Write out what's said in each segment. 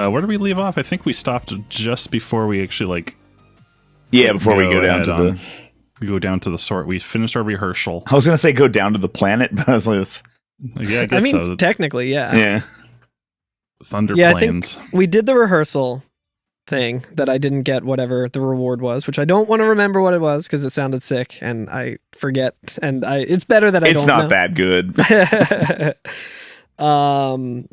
Where did we leave off? I think we stopped just before we actually before we go down to we go down to the sort. We finished our rehearsal. I was gonna say go down to the planet, but I was like, yeah, I guess so. Technically, yeah. Yeah. Thunder Plains. Plains. I think we did the rehearsal thing that I didn't get whatever the reward was, which I don't want to remember what it was because it sounded sick and I forget. And it's better that I don't know. It's not that good. And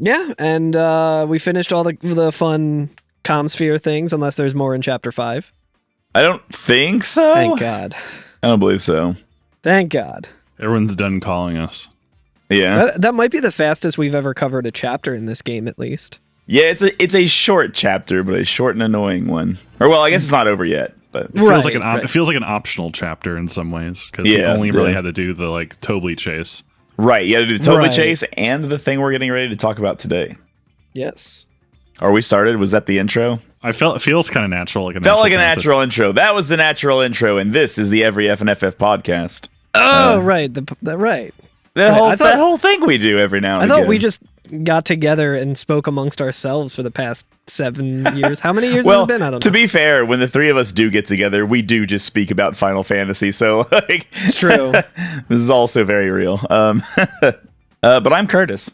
we finished all the fun Comsphere things, unless there's more in Chapter 5. I don't think so. Thank God. I don't believe so. Thank God. Everyone's done calling us. Yeah. That might be the fastest we've ever covered a chapter in this game, at least. Yeah, it's a short chapter, but a short and annoying one. Or well, I guess it's not over yet, but it feels it feels like an optional chapter in some ways because we only really had to do the Tobley chase. Right, you had to do the Tobley chase and the thing we're getting ready to talk about today. Yes. Are we started? Was that the intro? It feels kind of natural. Felt like a natural intro. That was the natural intro, and this is the Every FNFF podcast. Oh, right. Right. That whole thing we do every now and again. I thought we just got together and spoke amongst ourselves for the past 7 years. How many years has it been? I don't know. To be fair, when the three of us do get together, we do just speak about Final Fantasy. So, true. This is also very real. But I'm Curtis.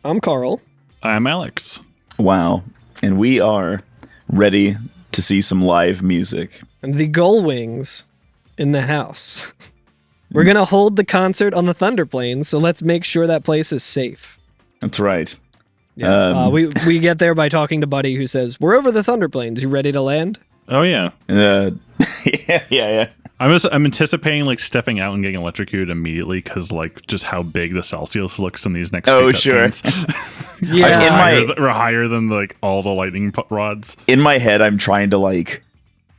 I'm Carl. I'm Alex. Wow. And we are ready to see some live music. And the Gullwings in the house. We're going to hold the concert on the Thunder Plains, so let's make sure that place is safe. That's right. Yeah. We get there by talking to Buddy, who says, "We're over the Thunder Plains. You ready to land?" Oh, yeah. Yeah. I'm anticipating stepping out and getting electrocuted immediately because just how big the Celsius looks in these next few cutscenes. Yeah. We're higher than all the lightning rods. In my head, I'm trying to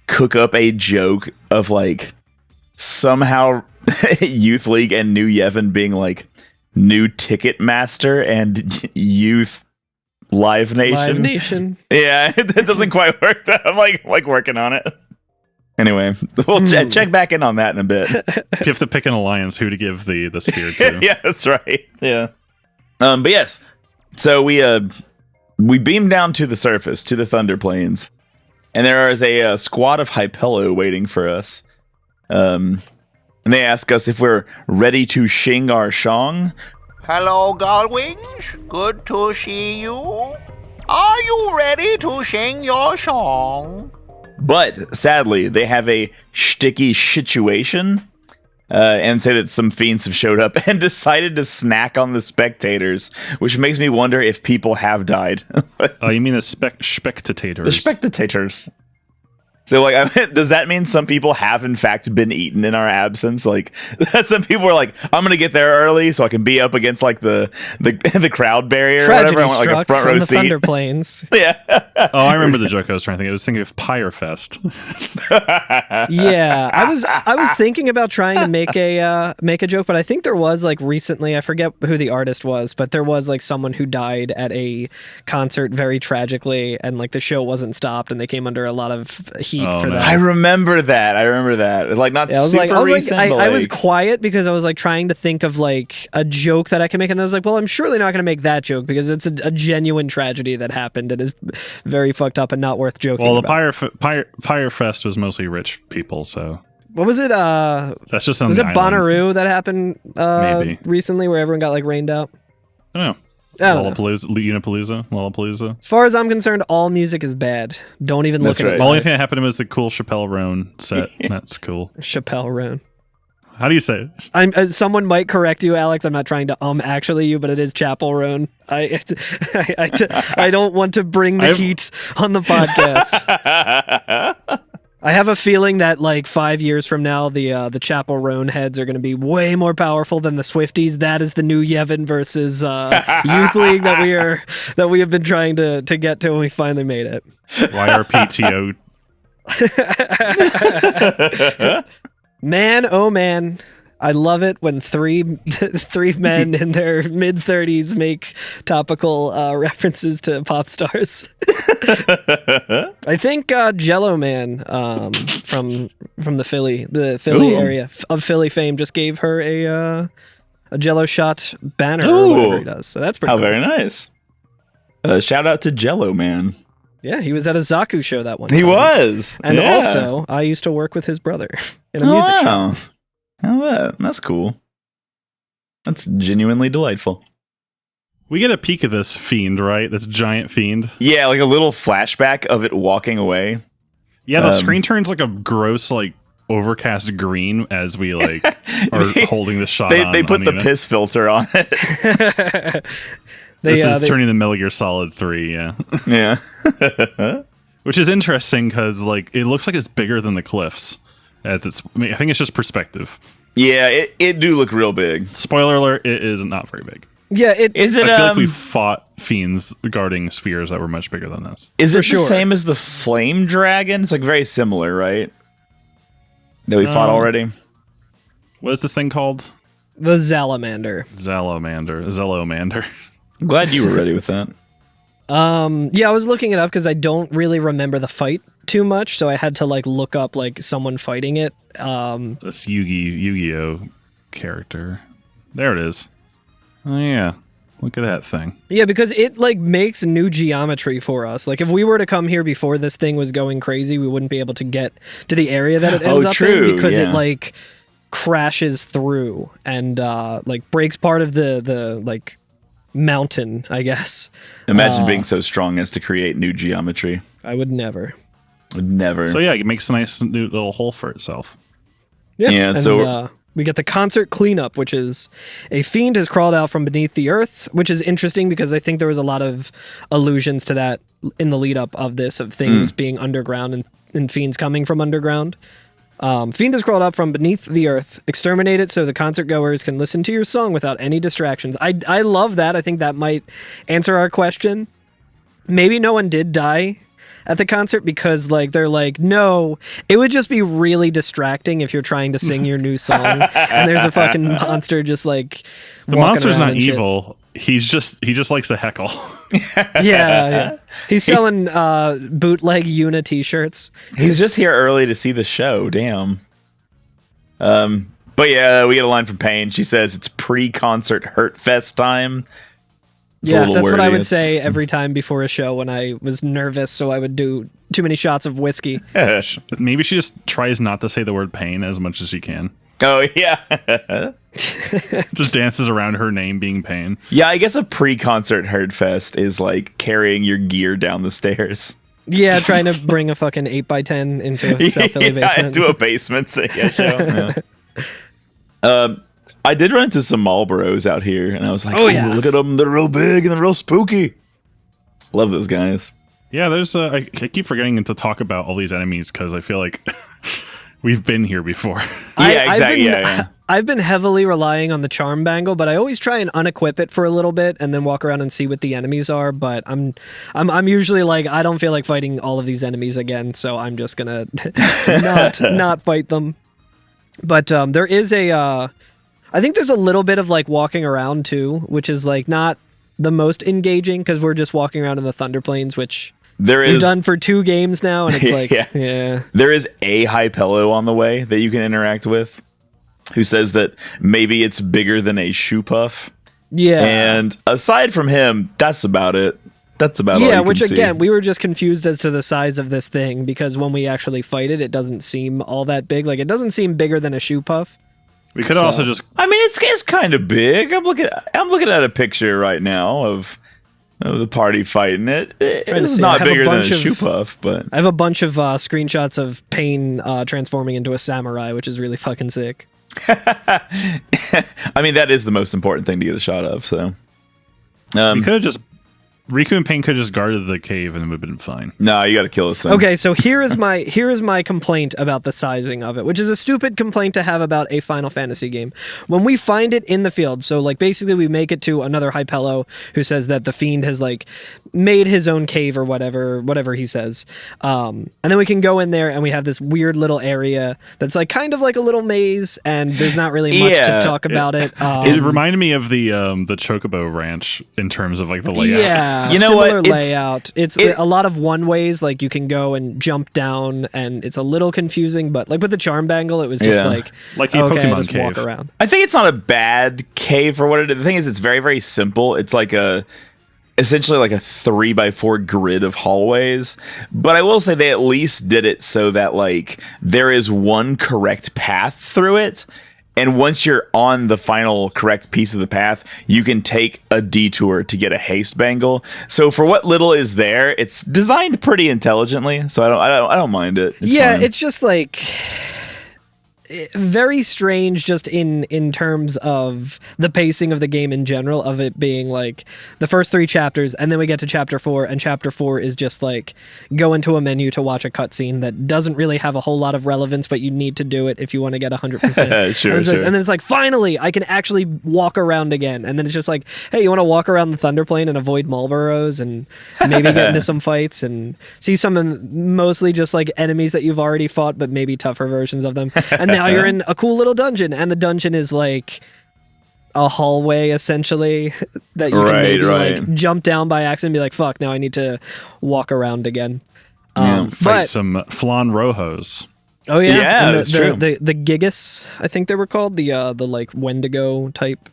cook up a joke of somehow Youth League and New Yevon being new Ticketmaster and Youth Live Nation. Live Nation. Yeah, it doesn't quite work. I'm working on it. Anyway, we'll check back in on that in a bit. You have to pick an alliance who to give the spear to. Yeah, that's right. Yeah. But yes, so we beam down to the surface, to the Thunder Plains, and there is a squad of Hypello waiting for us. And they ask us if we're ready to shing our shong. Hello, Gullwings. Good to see you. Are you ready to sing your song? But sadly, they have a sticky situation and say that some fiends have showed up and decided to snack on the spectators, which makes me wonder if people have died. Oh, you mean the spectators? The spectators. So, does that mean some people have, in fact, been eaten in our absence? Some people are I'm going to get there early so I can be up against, the crowd barrier Tragedy or whatever. I want, a front row the seat. Thunder Plains. Yeah. Oh, I remember the joke I was trying to think. I was thinking of Pyre Fest. Yeah, I was thinking about trying to make a joke, but I think there was recently, I forget who the artist was, but there was someone who died at a concert very tragically, and the show wasn't stopped, and they came under a lot of heat for that. I remember that. Not super recent. I was quiet because I was trying to think of a joke that I can make, and I was well, I'm surely not going to make that joke because it's a genuine tragedy that happened and is very fucked up and not worth joking about. Well, the Pyre Fest was mostly rich people, so... What was it? That's just on was the it Bonnaroo that happened Maybe. recently where everyone got rained out? I don't know. Lollapalooza. As far as I'm concerned, all music is bad. Don't even look at it. The only thing that happened was the cool Chappelle Roan set. That's cool. Chappelle Roan. How do you say it? Someone might correct you, Alex. I'm not trying to actually you, but it is Chapel Roan. I don't want to bring the heat on the podcast. I have a feeling that 5 years from now, the Chapel Roan heads are going to be way more powerful than the Swifties. That is the new Yevon versus Youth League that we have been trying to get to, and we finally made it. YRPTO. Man, oh man. I love it when three men in their mid-30s make topical references to pop stars. I think Jello Man from the Philly area of Philly fame just gave her a Jello shot banner or whatever he does. So that's pretty cool. Very nice. Shout out to Jello Man. Yeah, he was at a Zaku show that one time. He was. And also, I used to work with his brother in a music show. Oh, that's cool. That's genuinely delightful. We get a peek of this fiend, right? This giant fiend. Yeah, like a little flashback of it walking away. Yeah, the screen turns like a gross, like, overcast green as we, like, are holding the shot on. They put the piss filter on it. This is turning the Metal Gear Solid 3, yeah. Yeah. Which is interesting because, like, it looks like it's bigger than the cliffs. I think it's just perspective. Yeah, it do look real big. Spoiler alert, it is not very big. Yeah, I feel like we fought fiends guarding spheres that were much bigger than this. Is it the same as the flame dragon? It's like very similar, right? That we fought already. What is this thing called? The Zalamander. Zelomander. I'm glad you were ready with that. Yeah, I was looking it up because I don't really remember the fight too much, so I had to like look up like someone fighting it. This Yu-Gi-Oh character. There it is. Oh yeah. Look at that thing. Yeah, because it like makes new geometry for us. Like if we were to come here before this thing was going crazy, we wouldn't be able to get to the area that it ends up in because it like crashes through and like breaks part of the like mountain, I guess. Imagine being so strong as to create new geometry. I would never. So yeah, it makes a nice new little hole for itself. Yeah, and so we get the concert cleanup, which is a fiend has crawled out from beneath the earth, which is interesting because I think there was a lot of allusions to that in the lead up of this, of things being underground and fiends coming from underground. Fiend has crawled up from beneath the earth. Exterminate it so the concert goers can listen to your song without any distractions. I love that. I think that might answer our question. Maybe no one did die at the concert because like they're like, no, it would just be really distracting if you're trying to sing your new song and there's a fucking monster just like the monster's not evil. He just likes to heckle. Yeah. He's selling bootleg Una t-shirts. He's just here early to see the show. Damn. But yeah, we get a line from Payne. She says it's pre-concert hurt fest time. Yeah, that's what I would say every time before a show when I was nervous, so I would do too many shots of whiskey. Maybe she just tries not to say the word pain as much as she can. Oh, yeah. Just dances around her name being Pain. Yeah, I guess a pre-concert herd fest is like carrying your gear down the stairs. Yeah, trying to bring a fucking 8x10 into a South Philly basement. Into a basement show. Yeah. I did run into some Marlboros out here, and I was like, look at them. They're real big and they're real spooky. Love those guys. Yeah, there's I keep forgetting to talk about all these enemies because I feel like we've been here before. Yeah, exactly. I've been heavily relying on the charm bangle, but I always try and unequip it for a little bit and then walk around and see what the enemies are. But I'm usually like, I don't feel like fighting all of these enemies again, so I'm just gonna not fight them. But there is I think there's a little bit of like walking around too, which is like not the most engaging because we're just walking around in the Thunder Plains, which we've done for 2 games now, and it's like, yeah. There is a Hypello on the way that you can interact with, who says that maybe it's bigger than a shoe puff. Yeah. And aside from him, that's about it. That's about all you can which see. Again, we were just confused as to the size of this thing because when we actually fight it, it doesn't seem all that big. Like, it doesn't seem bigger than a shoe puff. We could also just... I mean, it's kind of big. I'm looking at a picture right now of the party fighting it. It's not bigger than a shoe puff, but... I have a bunch of screenshots of Pain transforming into a samurai, which is really fucking sick. I mean, that is the most important thing to get a shot of, so... we could have just... Riku and Pain could have just guarded the cave and it would have been fine. No, you got to kill this thing. Okay, so here is my complaint about the sizing of it, which is a stupid complaint to have about a Final Fantasy game. When we find it in the field, so like basically we make it to another Hypello who says that the fiend has like made his own cave or whatever he says. And then we can go in there and we have this weird little area that's like kind of like a little maze, and there's not really much to talk about it. It reminded me of the Chocobo Ranch in terms of like the layout. Yeah, you know similar what? Layout. It's a lot of one ways. Like you can go and jump down, and it's a little confusing. But like with the charm bangle, it was just like a okay, Pokemon just cave. walk around. I think it's not a bad cave for what it is. The thing is, it's very, very simple. It's like essentially like a 3x4 grid of hallways. But I will say they at least did it so that like there is one correct path through it. And once you're on the final correct piece of the path, you can take a detour to get a haste bangle. So for what little is there, it's designed pretty intelligently. So I don't mind it. It's fine. It's just like very strange just in terms of the pacing of the game in general, of it being like the first 3 chapters and then we get to chapter 4, and chapter 4 is just like go into a menu to watch a cutscene that doesn't really have a whole lot of relevance, but you need to do it if you want to get 100%. Sure. And then it's like, finally I can actually walk around again, and then it's just like, hey, you want to walk around the Thunder Plane and avoid Marlboros and maybe get into some fights and see some mostly just like enemies that you've already fought but maybe tougher versions of them. And now you're in a cool little dungeon, and the dungeon is like a hallway essentially that you can maybe like jump down by accident and be like, fuck, now I need to walk around again. Fight some Flan Rojos. Oh yeah, that's true. The Gigas, I think they were called, the like Wendigo type.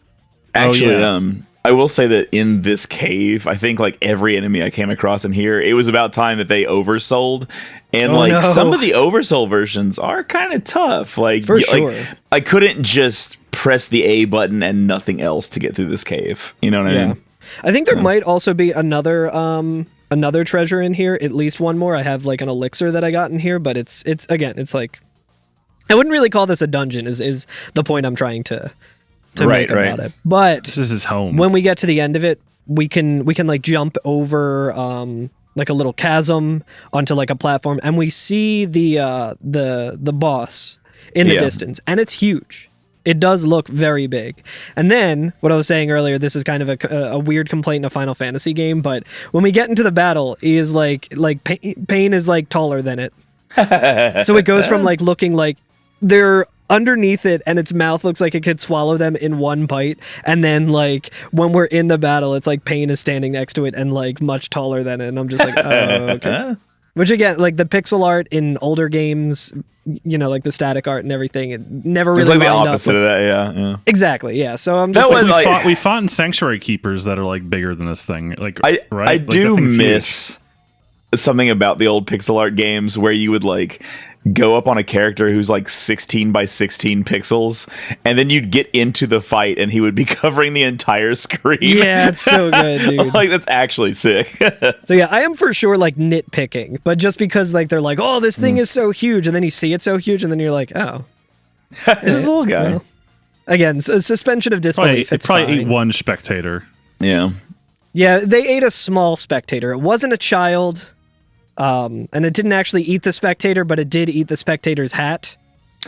Actually, I will say that in this cave, I think like every enemy I came across in here, it was about time that they oversold. And some of the oversold versions are kind of tough. Like, for sure. I couldn't just press the A button and nothing else to get through this cave. You know what I mean? I think there might also be another treasure in here, at least one more. I have like an elixir that I got in here, but it's like, I wouldn't really call this a dungeon is the point I'm trying to make about it. But this is his home. When we get to the end of it, we can like jump over like a little chasm onto like a platform, and we see the boss in the distance, and it's huge. It does look very big. And then what I was saying earlier, this is kind of a weird complaint in a Final Fantasy game, but when we get into the battle, he is like Pain is like taller than it. So it goes from like looking like they're underneath it, and its mouth looks like it could swallow them in one bite, and then like when we're in the battle, it's like Pain is standing next to it and like much taller than it, and I'm just like, oh, okay. Which again, like the pixel art in older games, you know, like the static art and everything, it never really. It's like the lined opposite up of that, yeah. Exactly, yeah. So I'm just we fought in Sanctuary Keepers that are like bigger than this thing. Like I do miss something about the old pixel art games where you would like go up on a character who's like 16 by 16 pixels, and then you'd get into the fight and he would be covering the entire screen. Yeah, it's so good, dude. Like, that's actually sick. So yeah, I am for sure like nitpicking, but just because like they're like, oh, this thing is so huge, and then you see it so huge, and then you're like, oh, it's a little guy. Well, again, suspension of disbelief. It probably ate one spectator. Yeah, they ate a small spectator. It wasn't a child. And it didn't actually eat the spectator, but it did eat the spectator's hat.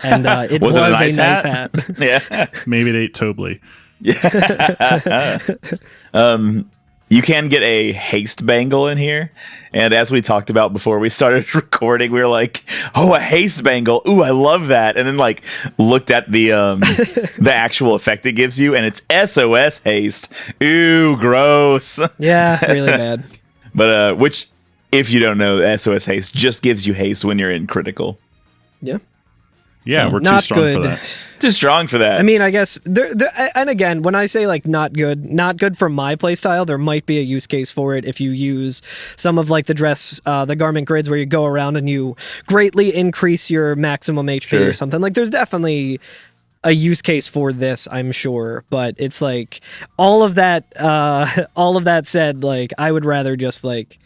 And it was a nice hat. Yeah. Maybe it ate Tobley. Yeah. You can get a haste bangle in here. And as we talked about before we started recording, we were like, oh, a haste bangle. Ooh, I love that. And then like looked at the the actual effect it gives you, and it's SOS haste. Ooh, gross. Yeah, really bad. But which, if you don't know, SOS haste just gives you haste when you're in critical. Yeah. Yeah, so we're too strong for that. Too strong for that. I mean, I guess and again, when I say like not good for my playstyle, there might be a use case for it if you use some of like the garment grids where you go around and you greatly increase your maximum HP or something. Like there's definitely a use case for this, I'm sure, but it's like all of that said, like I would rather just like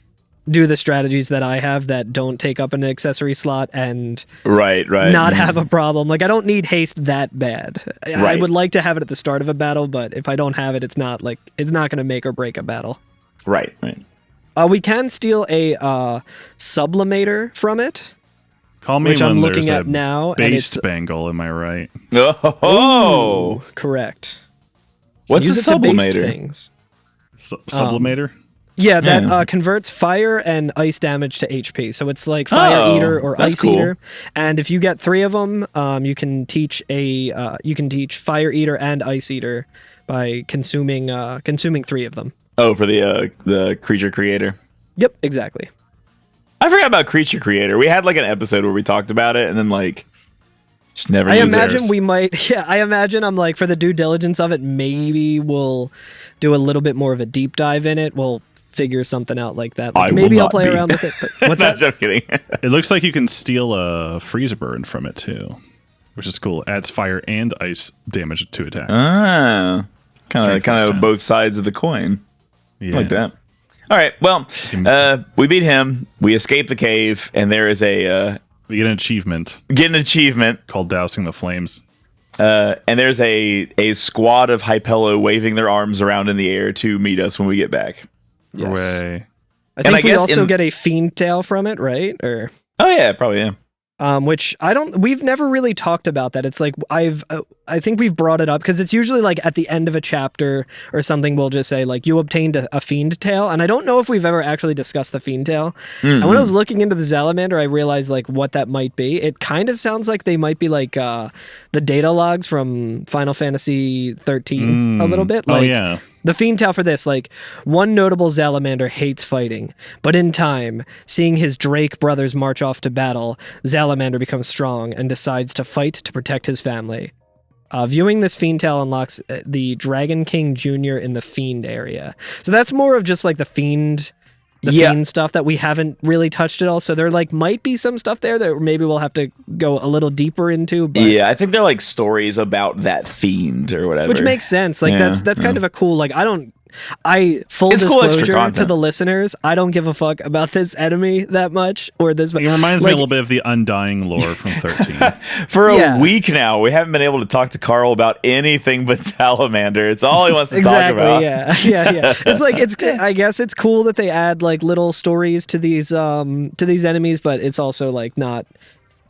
do the strategies that I have that don't take up an accessory slot and not have a problem. Like I don't need haste that bad. I would like to have it at the start of a battle, but if I don't have it, it's not going to make or break a battle. Right. We can steal a sublimator from it. Call me which when I'm looking there's at a now, base and it's bangle. Am I right? Oh, ooh, correct. What's Use a it to baste sublimator? things. Sublimator? Yeah, that converts fire and ice damage to HP. So it's like Fire Eater or Ice Eater. And if you get 3 of them, you can teach Fire Eater and Ice Eater by consuming 3 of them. Oh, for the creature creator. Yep, exactly. I forgot about creature creator. We had like an episode where we talked about it, and then like just never. I imagine we might. Yeah, I imagine I'm like, for the due diligence of it, maybe we'll do a little bit more of a deep dive in it. We'll figure something out like that. Like, maybe I'll play around with it. But what's that? I'm kidding. It looks like you can steal a freeze burn from it too, which is cool. It adds fire and ice damage to attacks. Ah, kind of both sides of the coin. Yeah. Like that. All right. Well, we beat him. We escape the cave, and there is we get an achievement. Called Dousing the Flames. And there's a squad of Hypello waving their arms around in the air to meet us when we get back. Yes. Hooray. I think we also get a fiend tail from it, right? Or oh yeah, probably yeah. Which we've never really talked about that. It's like, I think we've brought it up because it's usually like at the end of a chapter or something, we'll just say like, you obtained a fiend tail. And I don't know if we've ever actually discussed the fiend tail. And when I was looking into the Salamander, I realized like what that might be. It kind of sounds like they might be like the data logs from Final Fantasy 13 a little bit. Like, oh yeah. The fiend tail for this, like, one notable Salamander hates fighting, but in time, seeing his Drake brothers march off to battle, Salamander becomes strong and decides to fight to protect his family. Viewing this fiend tail unlocks the Dragon King Jr. in the fiend area. So that's more of just like the fiend stuff that we haven't really touched at all. So there like might be some stuff there that maybe we'll have to go a little deeper into. But yeah, I think they're like stories about that fiend or whatever. Which makes sense. Like that's kind of a cool, like full disclosure cool to the listeners, I don't give a fuck about this enemy that much or this. It reminds me a little bit of the Undying lore from 13. For a week now, we haven't been able to talk to Carl about anything but Salamander. It's all he wants to talk about. Yeah. It's like I guess it's cool that they add like little stories to these enemies, but it's also like not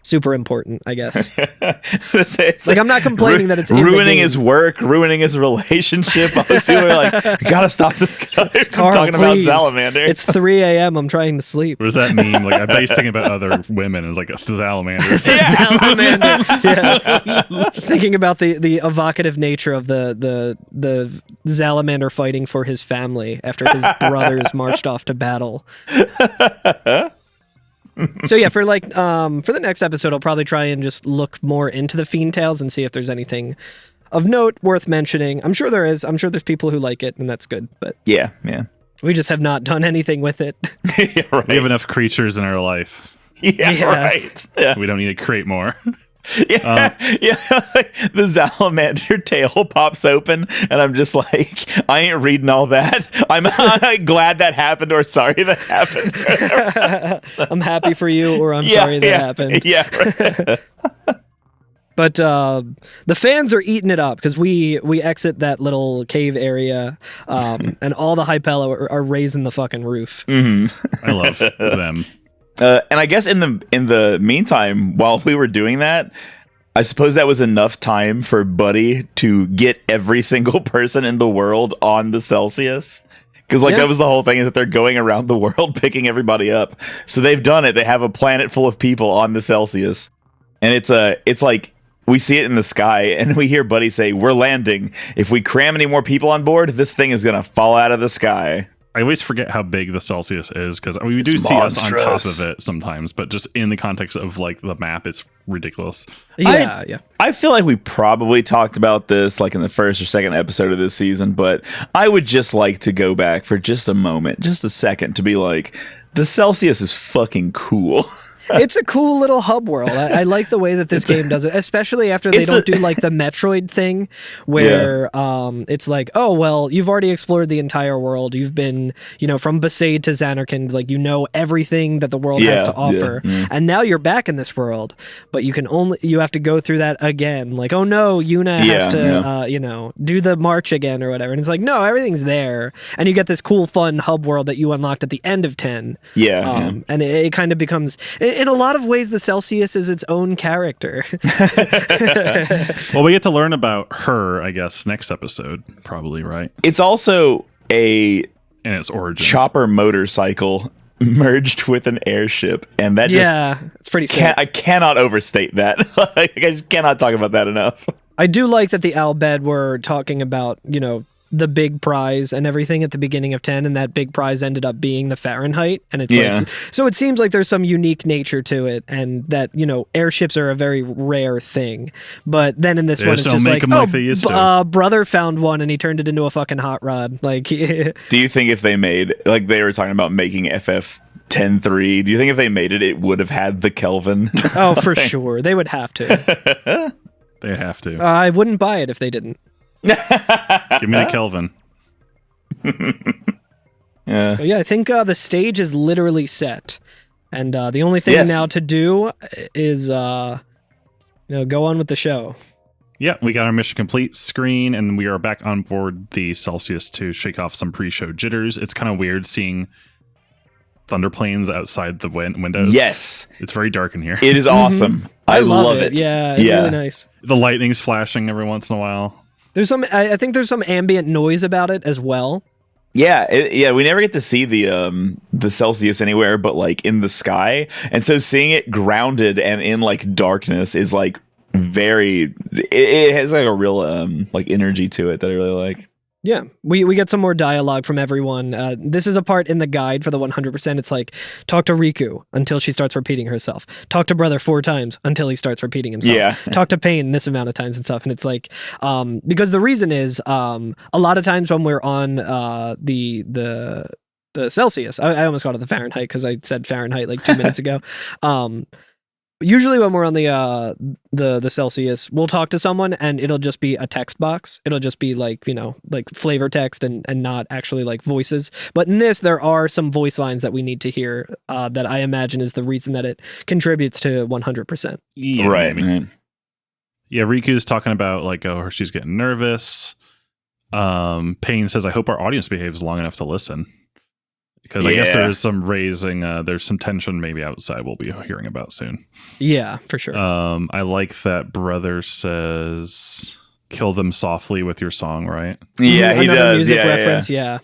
super important, I guess. It's like I'm not complaining that it's ruining his work, ruining his relationship. All these people are like, we gotta stop this guy from Carl, talking about Salamander. It's 3 a.m. I'm trying to sleep. What does that mean? Like I bet he's thinking about other women and like a salamander. Salamander. Yeah. Thinking about the evocative nature of the salamander fighting for his family after his brothers marched off to battle. So yeah, for the next episode, I'll probably try and just look more into the fiend tails and see if there's anything of note worth mentioning. I'm sure there is. I'm sure there's people who like it, and that's good. But yeah, we just have not done anything with it. Yeah, right. We have enough creatures in our life. Yeah. Right. Yeah. We don't need to create more. Yeah, the salamander tail pops open, and I'm just like, I ain't reading all that. I'm glad that happened, or sorry that happened. I'm happy for you, or I'm sorry that happened. Yeah. But the fans are eating it up because we exit that little cave area, and all the Hypello are raising the fucking roof. Mm-hmm. I love them. And I guess in the meantime, while we were doing that, I suppose that was enough time for Buddy to get every single person in the world on the Celsius. Because that was the whole thing, is that they're going around the world picking everybody up. So they've done it. They have a planet full of people on the Celsius. And it's like, we see it in the sky, and we hear Buddy say, "We're landing. If we cram any more people on board, this thing is going to fall out of the sky." I always forget how big the Celsius is because we do see us on top of it sometimes, but just in the context of like the map, it's ridiculous. Yeah. I feel like we probably talked about this like in the first or second episode of this season, but I would just like to go back for just a moment, just a second, to be like, the Celsius is fucking cool. It's a cool little hub world. I like the way that this game does it, especially after they don't do like the Metroid thing where it's like, oh, well, you've already explored the entire world. You've been, from Besaid to Zanarkand, like, everything that the world has to offer. And now you're back in this world, but you have to go through that again. Like, oh no, Yuna has to, do the march again or whatever. And it's like, no, everything's there. And you get this cool, fun hub world that you unlocked at the end of 10. And it kind of becomes... In a lot of ways, the Celsius is its own character. Well, we get to learn about her, I guess, next episode, probably, right? It's also a and its origin. Chopper motorcycle merged with an airship, and that it's pretty sick. I cannot overstate that. Like, I just cannot talk about that enough. I do like that the Albed were talking about, the big prize and everything at the beginning of 10, and that big prize ended up being the Fahrenheit, and it's like, so it seems like there's some unique nature to it, and that airships are a very rare thing. But then in this one, it's just like, brother found one and he turned it into a fucking hot rod. Like, do you think if they made, like, they were talking about making FF10-3, do you think if they made it, it would have had the Kelvin? Oh, for sure, they would have to. They have to. I wouldn't buy it if they didn't. Give me the Kelvin. I think the stage is literally set, and the only thing now to do is go on with the show. Yeah, we got our mission complete screen, and we are back on board the Celsius to shake off some pre-show jitters. It's kind of weird seeing thunder planes outside the windows. Yes, it's very dark in here. It is awesome. I love it. Yeah, it's really nice. The lightning's flashing every once in a while. There's I think there's some ambient noise about it as well. Yeah, we never get to see the Celsius anywhere but like in the sky, and so seeing it grounded and in like darkness is like it has like a real like energy to it that I really like. Yeah, we get some more dialogue from everyone. This is a part in the guide for the 100%. It's like, talk to Riku until she starts repeating herself. Talk to brother 4 times until he starts repeating himself. Yeah. Talk to Pain this amount of times and stuff. And it's like, because the reason is, a lot of times when we're on the Celsius, I almost called it the Fahrenheit because I said Fahrenheit like 2 minutes ago. Usually when we're on the Celsius, we'll talk to someone and it'll just be a text box. It'll just be like, like flavor text and not actually like voices. But in this, there are some voice lines that we need to hear that I imagine is the reason that it contributes to 100%. Yeah, right. Man. Yeah, Riku's talking about like, she's getting nervous. Pain says, I hope our audience behaves long enough to listen. Because I guess there's some raising, there's some tension maybe outside we'll be hearing about soon. Yeah, for sure. I like that brother says, kill them softly with your song, right? Yeah, he Another does. Music reference, yeah.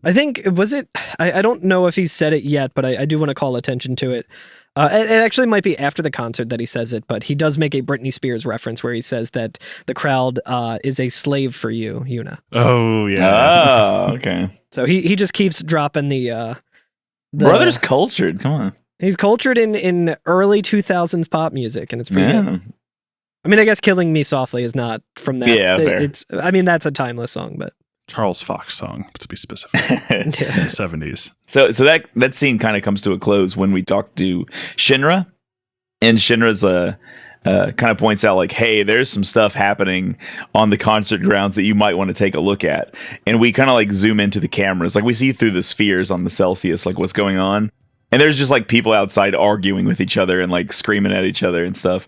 I think, was it, I don't know if he said it yet, but I do want to call attention to it. It actually might be after the concert that he says it, but he does make a Britney Spears reference where he says that the crowd is a slave for you, Yuna. Oh, yeah. Oh, okay. So he just keeps dropping the brother's cultured. Come on. He's cultured in early 2000s pop music, and it's pretty good. I mean, I guess Killing Me Softly is not from that. Yeah, fair. I mean, that's a timeless song, but... Charles Fox song, to be specific. In the 70s. So that scene kind of comes to a close when we talk to Shinra, and Shinra's kind of points out like, hey, there's some stuff happening on the concert grounds that you might want to take a look at. And we kind of like zoom into the cameras, like we see through the spheres on the Celsius, like what's going on. And there's just like people outside arguing with each other and like screaming at each other and stuff.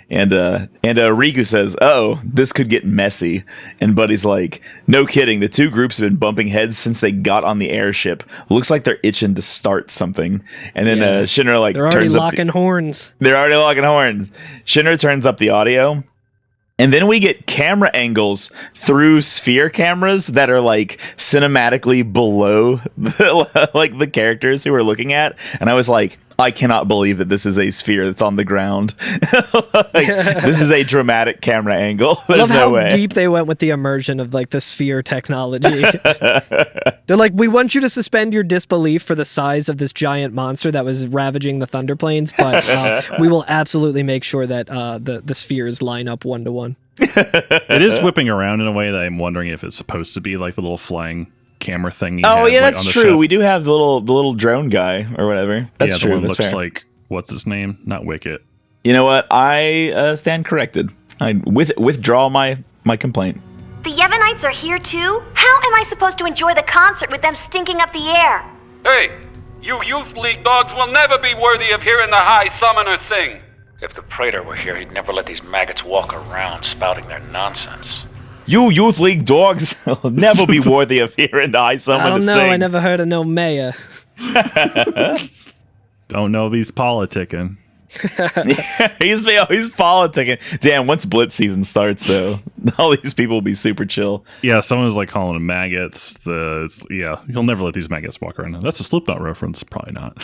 And Riku says, "Oh, this could get messy." And Buddy's like, "No kidding. The two groups have been bumping heads since they got on the airship. Looks like they're itching to start something." And then Shinra like they're already locking horns. They're already locking horns. Shinra turns up the audio. And then we get camera angles through sphere cameras that are like cinematically below the characters who we're looking at. And I was like, I cannot believe that this is a sphere that's on the ground. This is a dramatic camera angle. There's I love no how way. deep they went with the immersion of like the sphere technology. They're like, we want you to suspend your disbelief for the size of this giant monster that was ravaging the Thunder Plains, but we will absolutely make sure that the spheres line up 1-to-1. It is whipping around in a way that I'm wondering if it's supposed to be like the little flying camera thing. Oh yeah, that's true. Ship. We do have the little drone guy or whatever. That's true. The one that's looks fair. like, what's his name? Not Wicket. You know what? I stand corrected. I withdraw my complaint. The Yevonites are here too? How am I supposed to enjoy the concert with them stinking up the air? Hey, you Youth League dogs will never be worthy of hearing the High Summoner sing. If the Praetor were here, he'd never let these maggots walk around spouting their nonsense. You Youth League dogs will never be worthy of hearing the High Summoner sing. I don't know. I never heard of no mayor. Don't know if he's politicking. He's politicking. Damn, once Blitz season starts, though, all these people will be super chill. Yeah, someone was like calling them maggots. You'll never let these maggots walk around. That's a Slipknot reference. Probably not.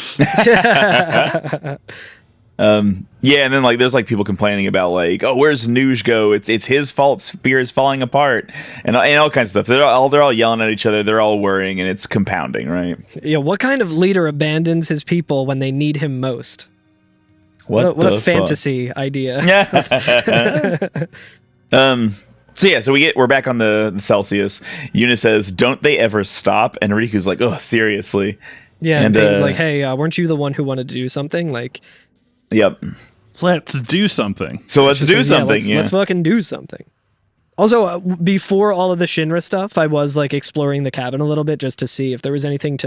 Yeah, and then like there's like people complaining about like, oh, where's Nuge go? It's his fault. Spear is falling apart, and all kinds of stuff. They're all yelling at each other. They're all worrying, and it's compounding, right? Yeah. What kind of leader abandons his people when they need him most? What a fantasy idea. So we're back on the Celsius. Yuna says, "Don't they ever stop?" And Riku's like, "Oh, seriously." Yeah, and Payne's like, "Hey, weren't you the one who wanted to do something?" Like, yep. Let's do something. So let's do something. Let's fucking do something. Also, before all of the Shinra stuff, I was like exploring the cabin a little bit just to see if there was anything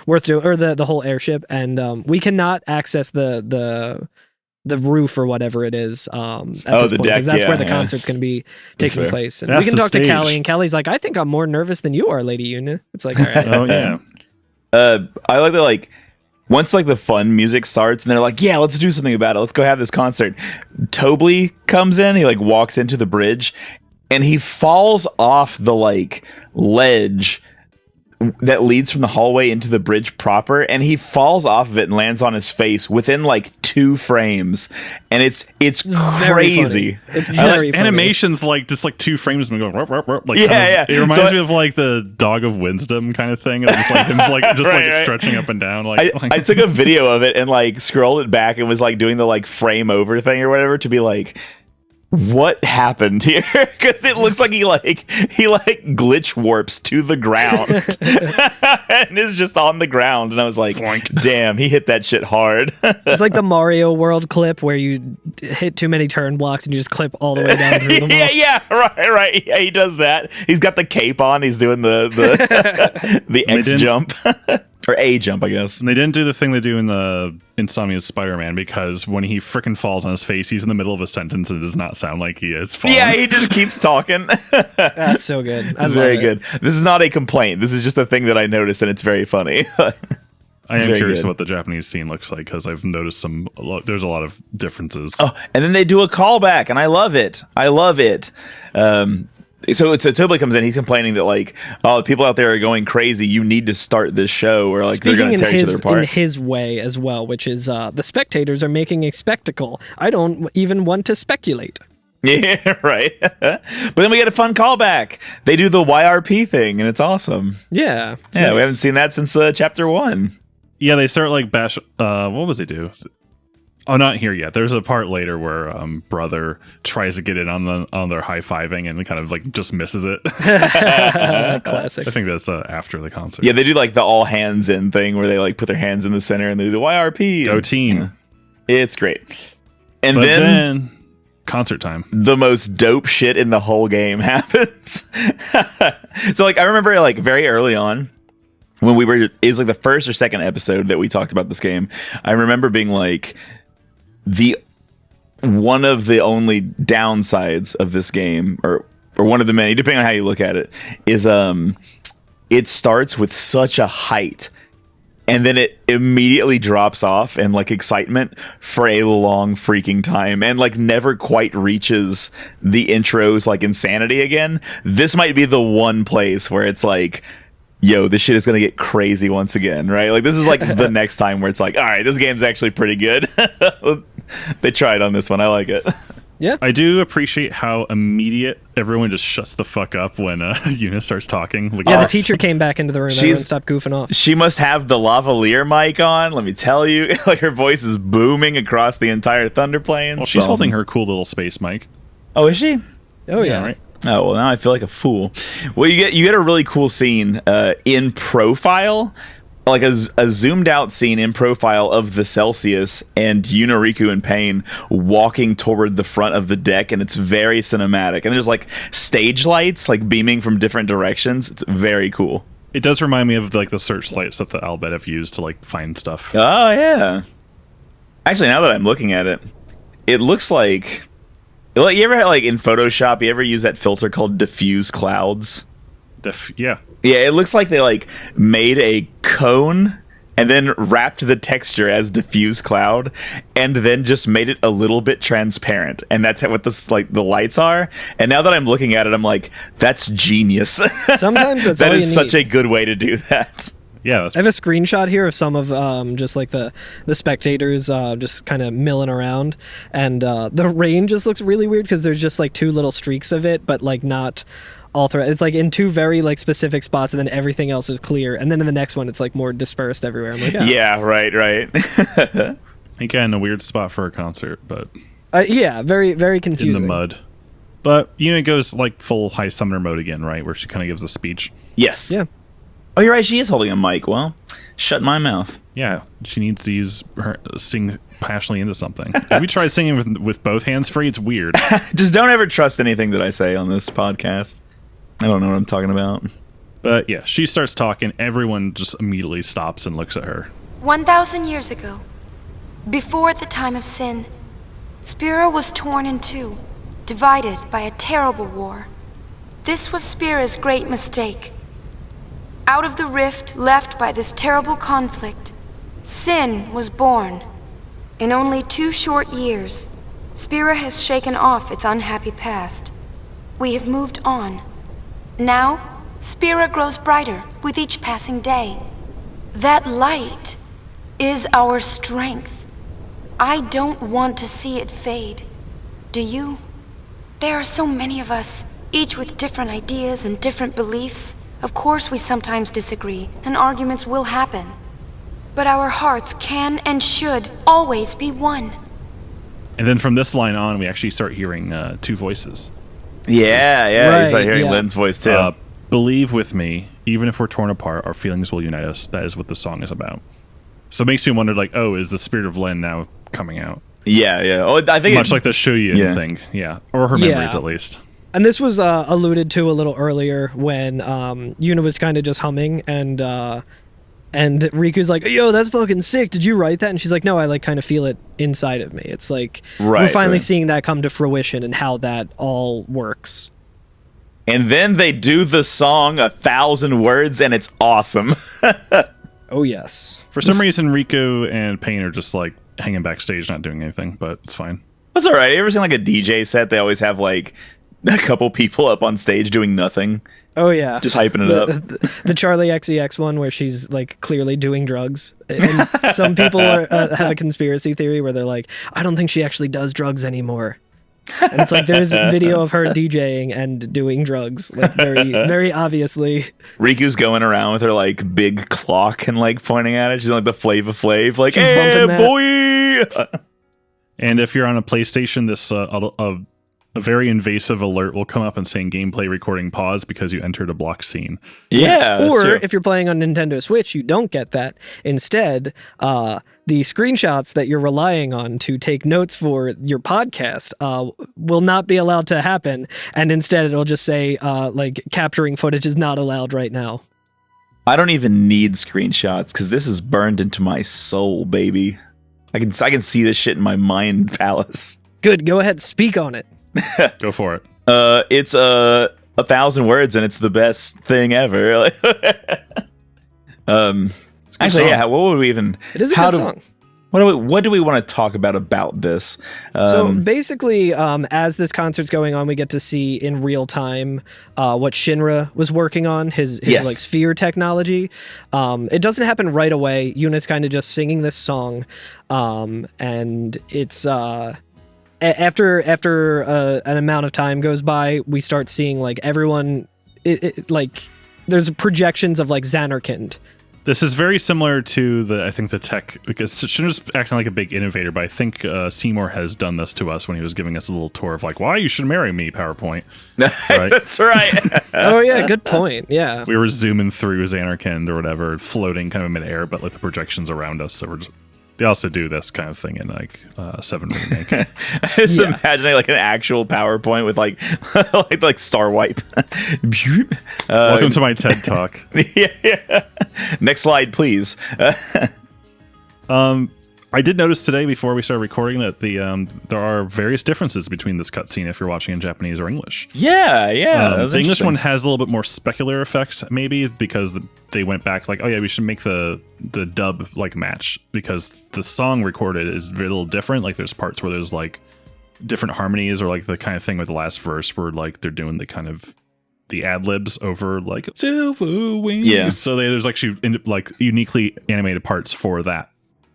worth doing, or the whole airship. And we cannot access the roof or whatever it is. At this the point, deck. because that's where the concert's going to be taking place. And That's we can talk stage. to Callie, and Callie's like, "I think I'm more nervous than you are, Lady Yuna." It's like, all right. Oh yeah. I like that. Like once like the fun music starts, and they're like, "Yeah, let's do something about it. Let's go have this concert." Tobley comes in. He like walks into the bridge, and he falls off the like ledge that leads from the hallway into the bridge proper, and he falls off of it and lands on his face within like 2 frames, and it's crazy. It's very funny. Animations like just like 2 frames and going rup, rup, rup, like Yeah. It reminds me of like the Dog of Wisdom kind of thing. It's just like him like just Right. stretching up and down. I took a video of it and like scrolled it back and was like doing the like frame over thing or whatever to be like, what happened here? Because it looks like he glitch warps to the ground and is just on the ground, and I was like, damn, he hit that shit hard. It's like the Mario World clip where you hit too many turn blocks and you just clip all the way down through them. Right. Yeah, he does that. He's got the cape on. He's doing the the X jump. Or A jump, I guess. And they didn't do the thing they do in the Insomnia's Spider-Man, because when he frickin' falls on his face, he's in the middle of a sentence and it does not sound like he is falling. Yeah, he just keeps talking. That's so good. It's very good. This is not a complaint. This is just a thing that I noticed, and it's very funny. I am curious good. what the Japanese scene looks like, because I've noticed there's a lot of differences. Oh, and then they do a callback, and I love it. So Tobley comes in. He's complaining that like, oh, people out there are going crazy. You need to start this show, or like they're going to tear each other apart. In his way as well, which is the spectators are making a spectacle. I don't even want to speculate. Yeah, right. But then we get a fun callback. They do the YRP thing, and it's awesome. Yeah, We haven't seen that since chapter 1. Yeah, they start like bash. What was they do? Oh, not here yet. There's a part later where brother tries to get in on their high fiving and kind of like just misses it. Classic. I think that's after the concert. Yeah, they do like the all hands in thing where they like put their hands in the center and they do the YRP. Go team. Yeah. It's great. And But then concert time. The most dope shit in the whole game happens. So like I remember like very early on when it was like the first or second episode that we talked about this game. I remember being like, one of the only downsides of this game, or one of the many, depending on how you look at it, is it starts with such a height, and then it immediately drops off in like excitement for a long freaking time, and like never quite reaches the intro's like insanity again. This might be the one place where it's like, yo, this shit is gonna get crazy once again, right? Like this is like the next time where it's like, all right, this game's actually pretty good. They tried on this one. I like it. Yeah, I do appreciate how immediate everyone just shuts the fuck up when Yuna starts talking. Like, the teacher came back into the room. Everyone stopped goofing off. She must have the lavalier mic on. Let me tell you, like her voice is booming across the entire Thunder Plains. Well, she's holding her cool little space mic. Oh, is she? Oh yeah. Right. Oh well, now I feel like a fool. Well, you get a really cool scene in profile, like a zoomed out scene in profile of the Celsius and Riku and Pain walking toward the front of the deck, and it's very cinematic. And there's like stage lights like beaming from different directions. It's very cool. It does remind me of like the searchlights that the Albed have used to like find stuff. Oh yeah. Actually, now that I'm looking at it, it looks like. Like, you ever, like, in Photoshop, you ever use that filter called diffuse clouds? Yeah. Yeah, it looks like they, like, made a cone and then wrapped the texture as diffuse cloud, and then just made it a little bit transparent. And that's what the lights are. And now that I'm looking at it, I'm like, that's genius. Sometimes that's that all is you such need. a good way to do that. Yeah, I have a screenshot here of some of just like the spectators just kind of milling around, and the rain just looks really weird because there's just like two little streaks of it, but like not all throughout. It's like in two very like specific spots, and then everything else is clear. And then in the next one, it's like more dispersed everywhere. I'm like, oh. Yeah, right. again, a weird spot for a concert, but yeah, very very confusing. in the mud. But Yuna goes like full High Summoner mode again, right? Where she kind of gives a speech. Yes. Yeah. Oh, you're right. She is holding a mic. Well, shut my mouth. Yeah, she needs to sing passionately into something. Have you tried singing with both hands free? It's weird. Just don't ever trust anything that I say on this podcast. I don't know what I'm talking about. But yeah, she starts talking. Everyone just immediately stops and looks at her. 1,000 years ago, before the time of sin, Spira was torn in two, divided by a terrible war. This was Spira's great mistake. Out of the rift left by this terrible conflict, sin was born. In only 2 short years, Spira has shaken off its unhappy past. We have moved on. Now, Spira grows brighter with each passing day. That light is our strength. I don't want to see it fade. Do you? There are so many of us, each with different ideas and different beliefs. Of course we sometimes disagree, and arguments will happen. But our hearts can and should always be one. And then from this line on, we actually start hearing two voices. Yeah, Right, you start hearing yeah. Lynn's voice too. Believe with me, even if we're torn apart, our feelings will unite us. That is what the song is about. So it makes me wonder, like, oh, is the spirit of Lynn now coming out? Yeah. Oh, I think Much like the Shuyin thing, yeah. Or her memories, Yeah. at least. And this was alluded to a little earlier when Yuna was kind of just humming, and Riku's like, "Yo, that's fucking sick. Did you write that?" And she's like, "No, I like kind of feel it inside of me." It's like we're finally seeing that come to fruition and how that all works. And then they do the song 1,000 words, and it's awesome. Oh yes. For some reason, Riku and Pain are just like hanging backstage, not doing anything, but it's fine. That's all right. You ever seen like a DJ set? They always have like a couple people up on stage doing nothing. Oh yeah, just hyping it up. The Charlie XCX one where she's like clearly doing drugs. And some people have a conspiracy theory where they're like, I don't think she actually does drugs anymore. And it's like there's a video of her DJing and doing drugs, like very, very obviously. Riku's going around with her like big clock and like pointing at it. She's like the Flava Flav, like, She's hey bumping boy. And if you're on a PlayStation, this a very invasive alert will come up and saying gameplay recording pause because you entered a block scene. Yeah. Or if you're playing on Nintendo Switch, you don't get that. Instead, the screenshots that you're relying on to take notes for your podcast will not be allowed to happen. And instead, it'll just say, like, capturing footage is not allowed right now. I don't even need screenshots because this is burned into my soul, baby. I can see this shit in my mind palace. Good. Go ahead. Speak on it. Go for it. It's 1,000 words and it's the best thing ever. Actually, yeah. What would we even? It is a good song. What do we want to talk about this? So basically, as this concert's going on, we get to see in real time what Shinra was working on, his like sphere technology. It doesn't happen right away. Yuna's kind of just singing this song, and it's after an amount of time goes by, we start seeing like everyone, like there's projections of like Xanarkand. This is very similar to the tech, because Shinra's acting like a big innovator, but I think Seymour has done this to us when he was giving us a little tour of like, why you should marry me, PowerPoint. Right? That's right. Oh yeah, good point. Yeah. We were zooming through Xanarkand or whatever, floating kind of midair, but like the projections around us, so they also do this kind of thing in like 7 Remake. I just imagining like an actual PowerPoint with like like Star Wipe. Welcome to my TED Talk. Yeah. Next slide, please. I I did notice today before we started recording that there are various differences between this cutscene if you're watching in Japanese or English. Yeah. The English one has a little bit more specular effects, maybe because they went back like, oh yeah, we should make the dub like match, because the song recorded is a little different. Like there's parts where there's like different harmonies, or like the kind of thing with the last verse where like they're doing the kind of the ad libs over like silver wings. Yeah. So there's actually like uniquely animated parts for that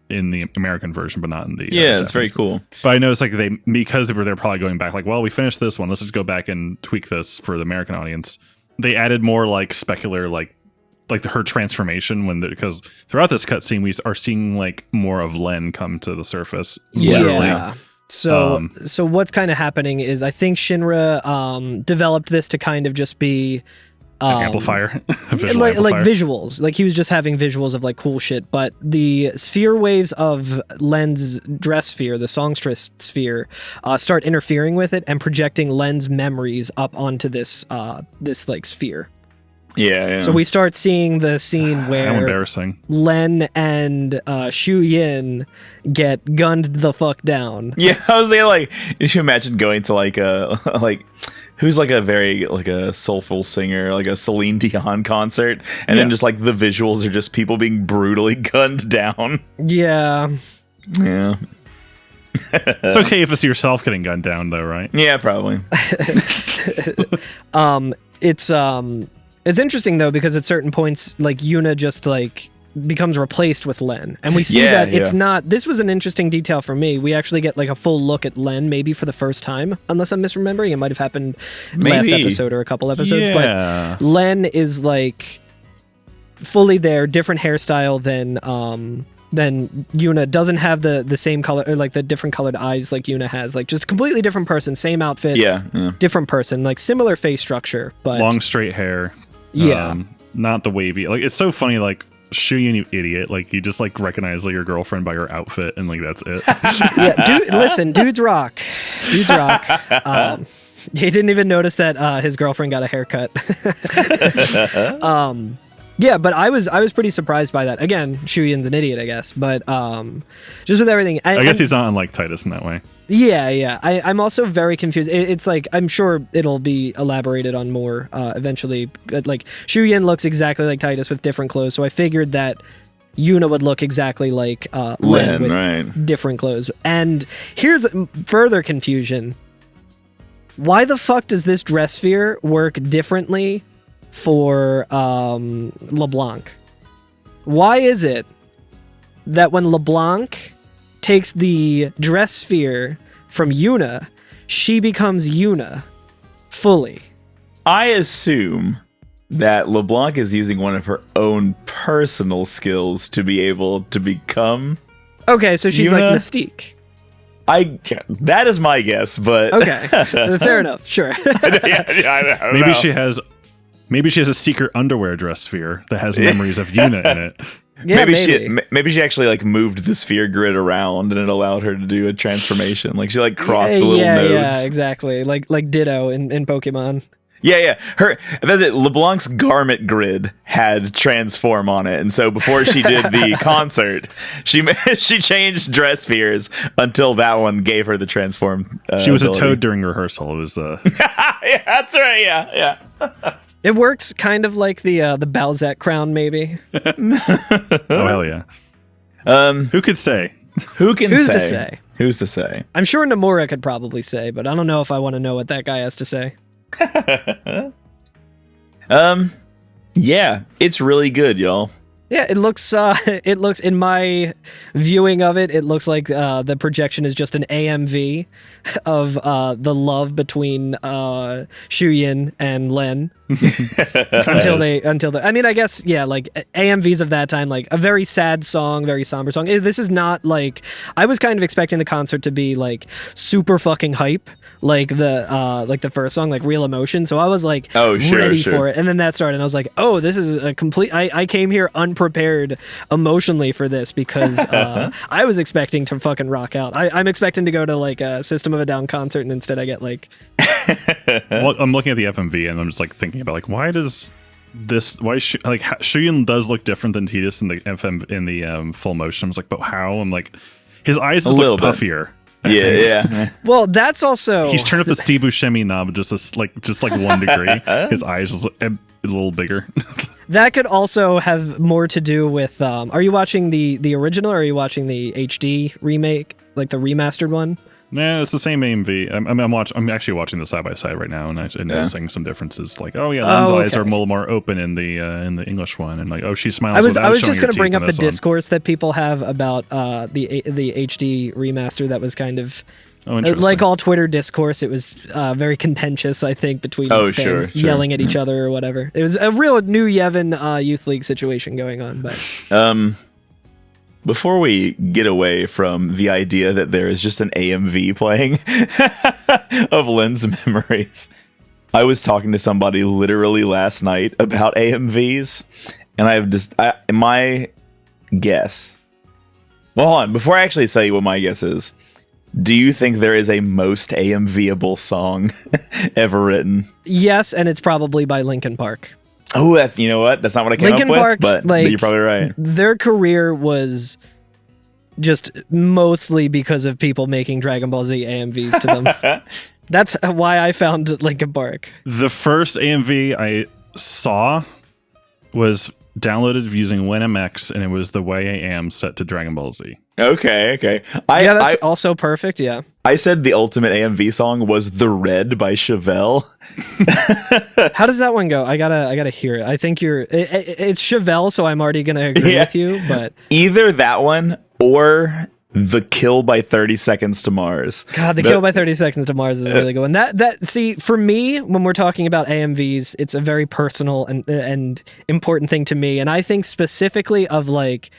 in the American version, but not in the it's very cool. But I noticed like because they're probably going back like, well, we finished this one, let's just go back and tweak this for the American audience. They added more like specular like her transformation because throughout this cutscene we are seeing like more of Len come to the surface. Literally. Yeah. So what's kind of happening is I think Shinra developed this to kind of just be an amplifier, like visuals. Like he was just having visuals of like cool shit. But the sphere waves of Len's dress sphere, the songstress sphere, start interfering with it and projecting Len's memories up onto this like sphere. Yeah. So we start seeing the scene where embarrassing. Len and Shu Yin get gunned the fuck down. Yeah, I was there like, you imagine going to like a who's like a very like a soulful singer, like a Celine Dion concert, and then just like the visuals are just people being brutally gunned down. Yeah. It's okay if it's yourself getting gunned down though, right? Yeah, probably. It's interesting though, because at certain points like Yuna just like becomes replaced with Len, and we see that it's not. This was an interesting detail for me. We actually get like a full look at Len, maybe for the first time, unless I'm misremembering. It might have happened last episode or a couple episodes. Yeah. But Len is like fully there, different hairstyle than Yuna. Doesn't have the same color or like the different colored eyes like Yuna has. Like just completely different person, same outfit. Yeah. Different person, like similar face structure, but long straight hair. Yeah. Not the wavy. Like it's so funny. Like Shuyin, you idiot! Like you just like recognize like your girlfriend by her outfit, and like that's it. Yeah, listen, dudes rock. He didn't even notice that his girlfriend got a haircut. Yeah, but I was pretty surprised by that. Again, Shuyin's an idiot, I guess, but just with everything, I guess he's not unlike Titus in that way. Yeah. I'm also very confused. It's like, I'm sure it'll be elaborated on more eventually. But like, Shuyin looks exactly like Titus with different clothes, so I figured that Yuna would look exactly like Len with different clothes. And here's further confusion. Why the fuck does this dress sphere work differently for LeBlanc? Why is it that when LeBlanc takes the dress sphere from Yuna, she becomes Yuna fully? I assume that LeBlanc is using one of her own personal skills to be able to become Okay, so she's Yuna? like Mystique. That is my guess, but Okay, fair enough, sure. Maybe she has a secret underwear dress sphere that has memories of Yuna in it. Yeah, maybe she actually like moved the sphere grid around and it allowed her to do a transformation. Like she like crossed the little nodes. Yeah, exactly. Like Ditto in Pokemon. Yeah. That's it. LeBlanc's garment grid had transform on it, and so before she did the concert, she changed dress spheres until that one gave her the transform. She was ability. a toad during rehearsal. It was yeah, that's right. Yeah. It works kind of like the Balzac crown, maybe. Oh hell yeah. Who could say? Who's to say? Who's to say? I'm sure Nomura could probably say, but I don't know if I want to know what that guy has to say. Yeah, it's really good, y'all. Yeah, it looks in my viewing of it, it looks like the projection is just an AMV of the love between Shuyin and Len. until I mean, I guess, yeah, like AMVs of that time, like a very sad song, very somber song. This is not like, I was kind of expecting the concert to be like super fucking hype, like the first song, like Real Emotion. So I was like ready for it. And then that started and I was like, oh, this is a complete, I came here unprepared emotionally for this because I was expecting to fucking rock out. I'm expecting to go to like a System of a Down concert and instead I get like... Well, I'm looking at the FMV and I'm just like thinking about like, why Shuyin does look different than Tidus in the full motion. I was like, but how? I'm like, His eyes A is little like bit. puffier. Yeah. Well, that's also He's turned up the Steve Buscemi knob just 1 degree. His eyes is a little bigger. that could also have more to do with. Are you watching the original or are you watching the HD remake, like the remastered one? Nah, it's the same AMV. I'm actually watching the side by side right now, and I'm noticing some differences. Like, Lynn's eyes are a little more open in the English one, and like, she smiles. I was just going to bring up the discourse that people have about the HD remaster. That was kind of like all Twitter discourse. It was very contentious, I think, between fans yelling at each other or whatever. It was a real New Yevon Youth League situation going on. But before we get away from the idea that there is just an AMV playing of Lynn's memories, I was talking to somebody literally last night about AMVs, and my guess. Well, hold on. Before I actually tell you what my guess is, do you think there is a most AMV-able song ever written? Yes, and it's probably by Linkin Park. Oh, you know what? That's not what I came Linkin up Park, with, but you're probably right. Their career was just mostly because of people making Dragon Ball Z AMVs to them. That's why I found Linkin Park. The first AMV I saw was downloaded using WinMX, and it was The Way I Am set to Dragon Ball Z. Okay. That's also perfect, yeah. I said the ultimate AMV song was The Red by Chevelle. How does that one go? I gotta hear it. I think it's Chevelle, so I'm already gonna agree with you, but either that one or The Kill by 30 Seconds to Mars. God, The Kill by 30 Seconds to Mars is a really good one. That see, for me, when we're talking about AMVs, it's a very personal and important thing to me, and I think specifically of like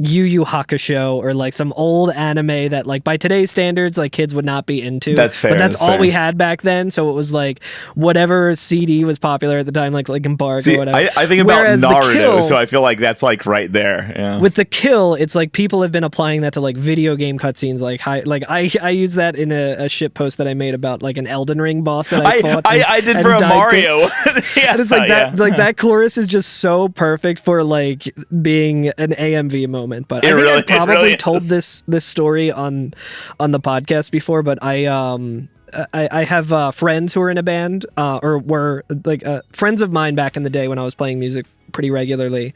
Yu Yu Hakusho or like some old anime that like by today's standards like kids would not be into. That's fair. But that's all we had back then, so it was like whatever CD was popular at the time, like Linkin Park or whatever. I think about Naruto, so I feel like that's like right there. Yeah. With The Kill, it's like people have been applying that to like video game cutscenes. Like I use that in a shit post that I made about like an Elden Ring boss that I fought. I did for a Mario. Yeah, and it's like that. Like that chorus is just so perfect for like being an AMV moment. But I think I probably told this story on the podcast before. But I have friends who are in a band or were like friends of mine back in the day when I was playing music pretty regularly.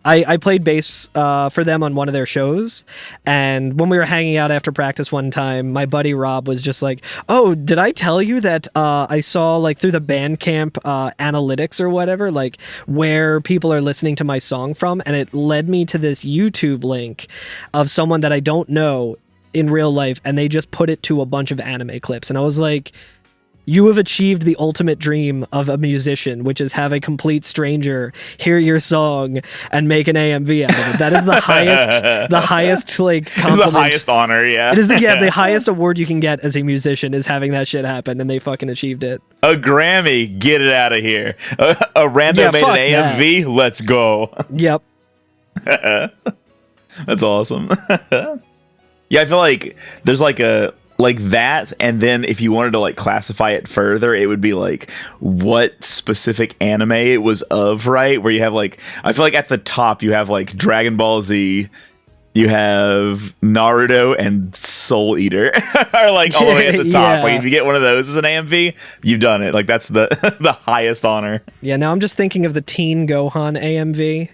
I played bass for them on one of their shows, and when we were hanging out after practice one time, my buddy Rob was just like, "Oh, did I tell you that I saw like through the Bandcamp analytics or whatever, like where people are listening to my song from, and it led me to this YouTube link of someone that I don't know in real life, and they just put it to a bunch of anime clips." And I was like, you have achieved the ultimate dream of a musician, which is have a complete stranger hear your song and make an AMV out of it. That is the highest like compliment. It's the highest honor, yeah. It is the highest award you can get as a musician is having that shit happen, and they fucking achieved it. A Grammy, get it out of here. A random made an AMV, let's go. Yep. That's awesome. Yeah, I feel like there's like that, and then if you wanted to like classify it further, it would be like what specific anime it was of, right? Where you have like, I feel like at the top you have like Dragon Ball Z, you have Naruto, and Soul Eater are like all the way at the top. Yeah. Like if you get one of those as an AMV, you've done it. Like that's the the highest honor. Yeah, now I'm just thinking of the Teen Gohan AMV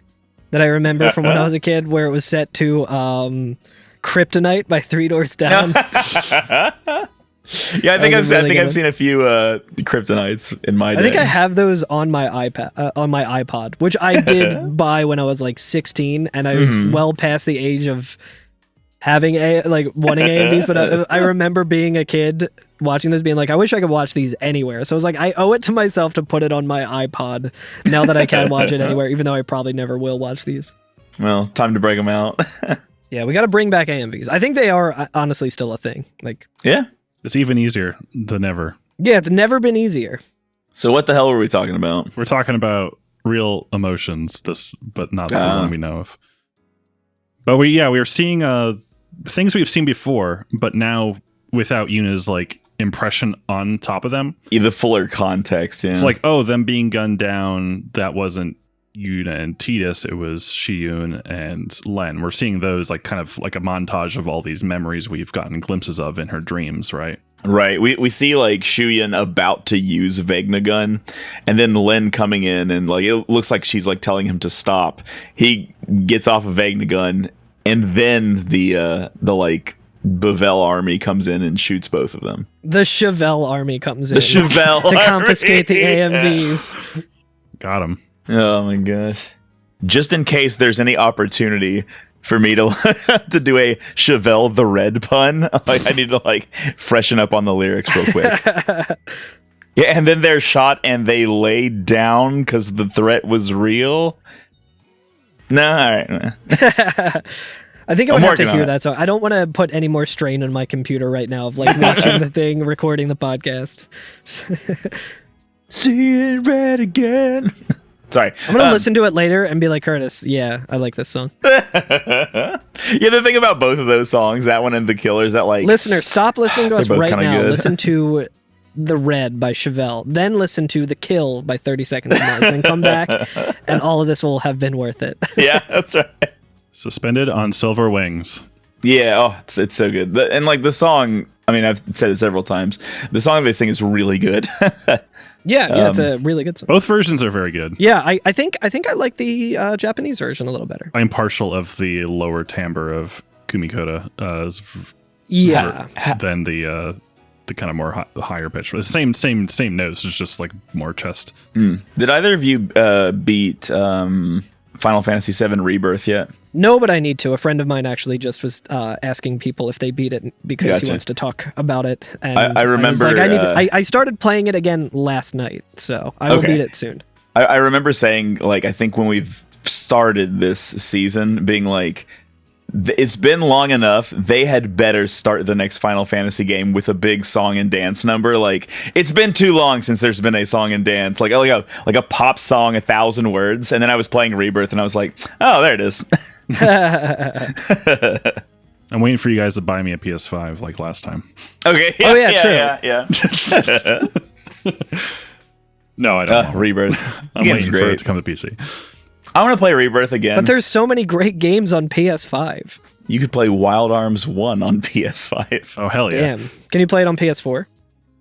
that I remember from when I was a kid, where it was set to Kryptonite by Three Doors Down. Yeah, I think I've seen a few Kryptonites in my day. I think I have those on my iPod, which I did buy when I was like 16, and I was well past the age of having wanting AMVs. But I remember being a kid watching this, being like, I wish I could watch these anywhere. So I was like, I owe it to myself to put it on my iPod now that I can watch it anywhere, even though I probably never will watch these. Well, time to break them out. Yeah, we got to bring back AMVs. I think they are honestly still a thing. Like, yeah, it's even easier than ever. Yeah, it's never been easier. So what the hell were we talking about? We're talking about real emotions, but not the one we know of. But we were seeing things we've seen before, but now without Yuna's like impression on top of them. The fuller context. Yeah, it's like, oh, them being gunned down. That wasn't Yuna and Tidus, it was Shiyun and Len. We're seeing those like kind of like a montage of all these memories we've gotten glimpses of in her dreams, right? Right. We see like Shuyun about to use Vegna gun, and then Len coming in, and like it looks like she's like telling him to stop. He gets off of Vegna gun, and then the like Bavel army comes in and shoots both of them. The Chevelle army comes in. The Chevelle to confiscate the AMVs. Got him. Oh my gosh. Just in case there's any opportunity for me to to do a Chevelle the Red pun, like I need to like freshen up on the lyrics real quick. Yeah, and then they're shot and they lay down because the threat was real. No, all right. I think I would have to hear that song. I don't want to put any more strain on my computer right now of like watching the thing, recording the podcast. See it red again. Sorry. I'm going to listen to it later and be like, Curtis, yeah, I like this song. Yeah, the thing about both of those songs, that one and The Killers, that like... Listener, stop listening to us right now. Good. Listen to The Red by Chevelle. Then listen to The Kill by 30 Seconds to Mars. Then come back and all of this will have been worth it. Yeah, that's right. Suspended on Silver Wings. Yeah, oh, it's so good. And like the song, I mean, I've said it several times. The song they sing is really good. Yeah, it's a really good song. Both versions are very good. Yeah, I think I like the Japanese version a little better. I'm partial of the lower timbre of Kumikoda than the kind of more higher pitch. Same notes, it's just like more chest. Did either of you beat Final Fantasy VII Rebirth yet? No, but I need to. A friend of mine actually just was asking people if they beat it because he wants to talk about it. And I remember. I started playing it again last night, so I will beat it soon. I remember saying, like, I think when we've started this season, being like, it's been long enough. They had better start the next Final Fantasy game with a big song and dance number. Like, it's been too long since there's been a song and dance, like a pop song, 1,000 words. And then I was playing Rebirth, and I was like, oh, there it is. I'm waiting for you guys to buy me a PS5 like last time. Okay. Yeah, true. No, I don't. Rebirth. I'm waiting for it to come to PC. I want to play Rebirth again. But there's so many great games on PS5. You could play Wild Arms 1 on PS5. Oh, hell yeah. Damn. Can you play it on PS4?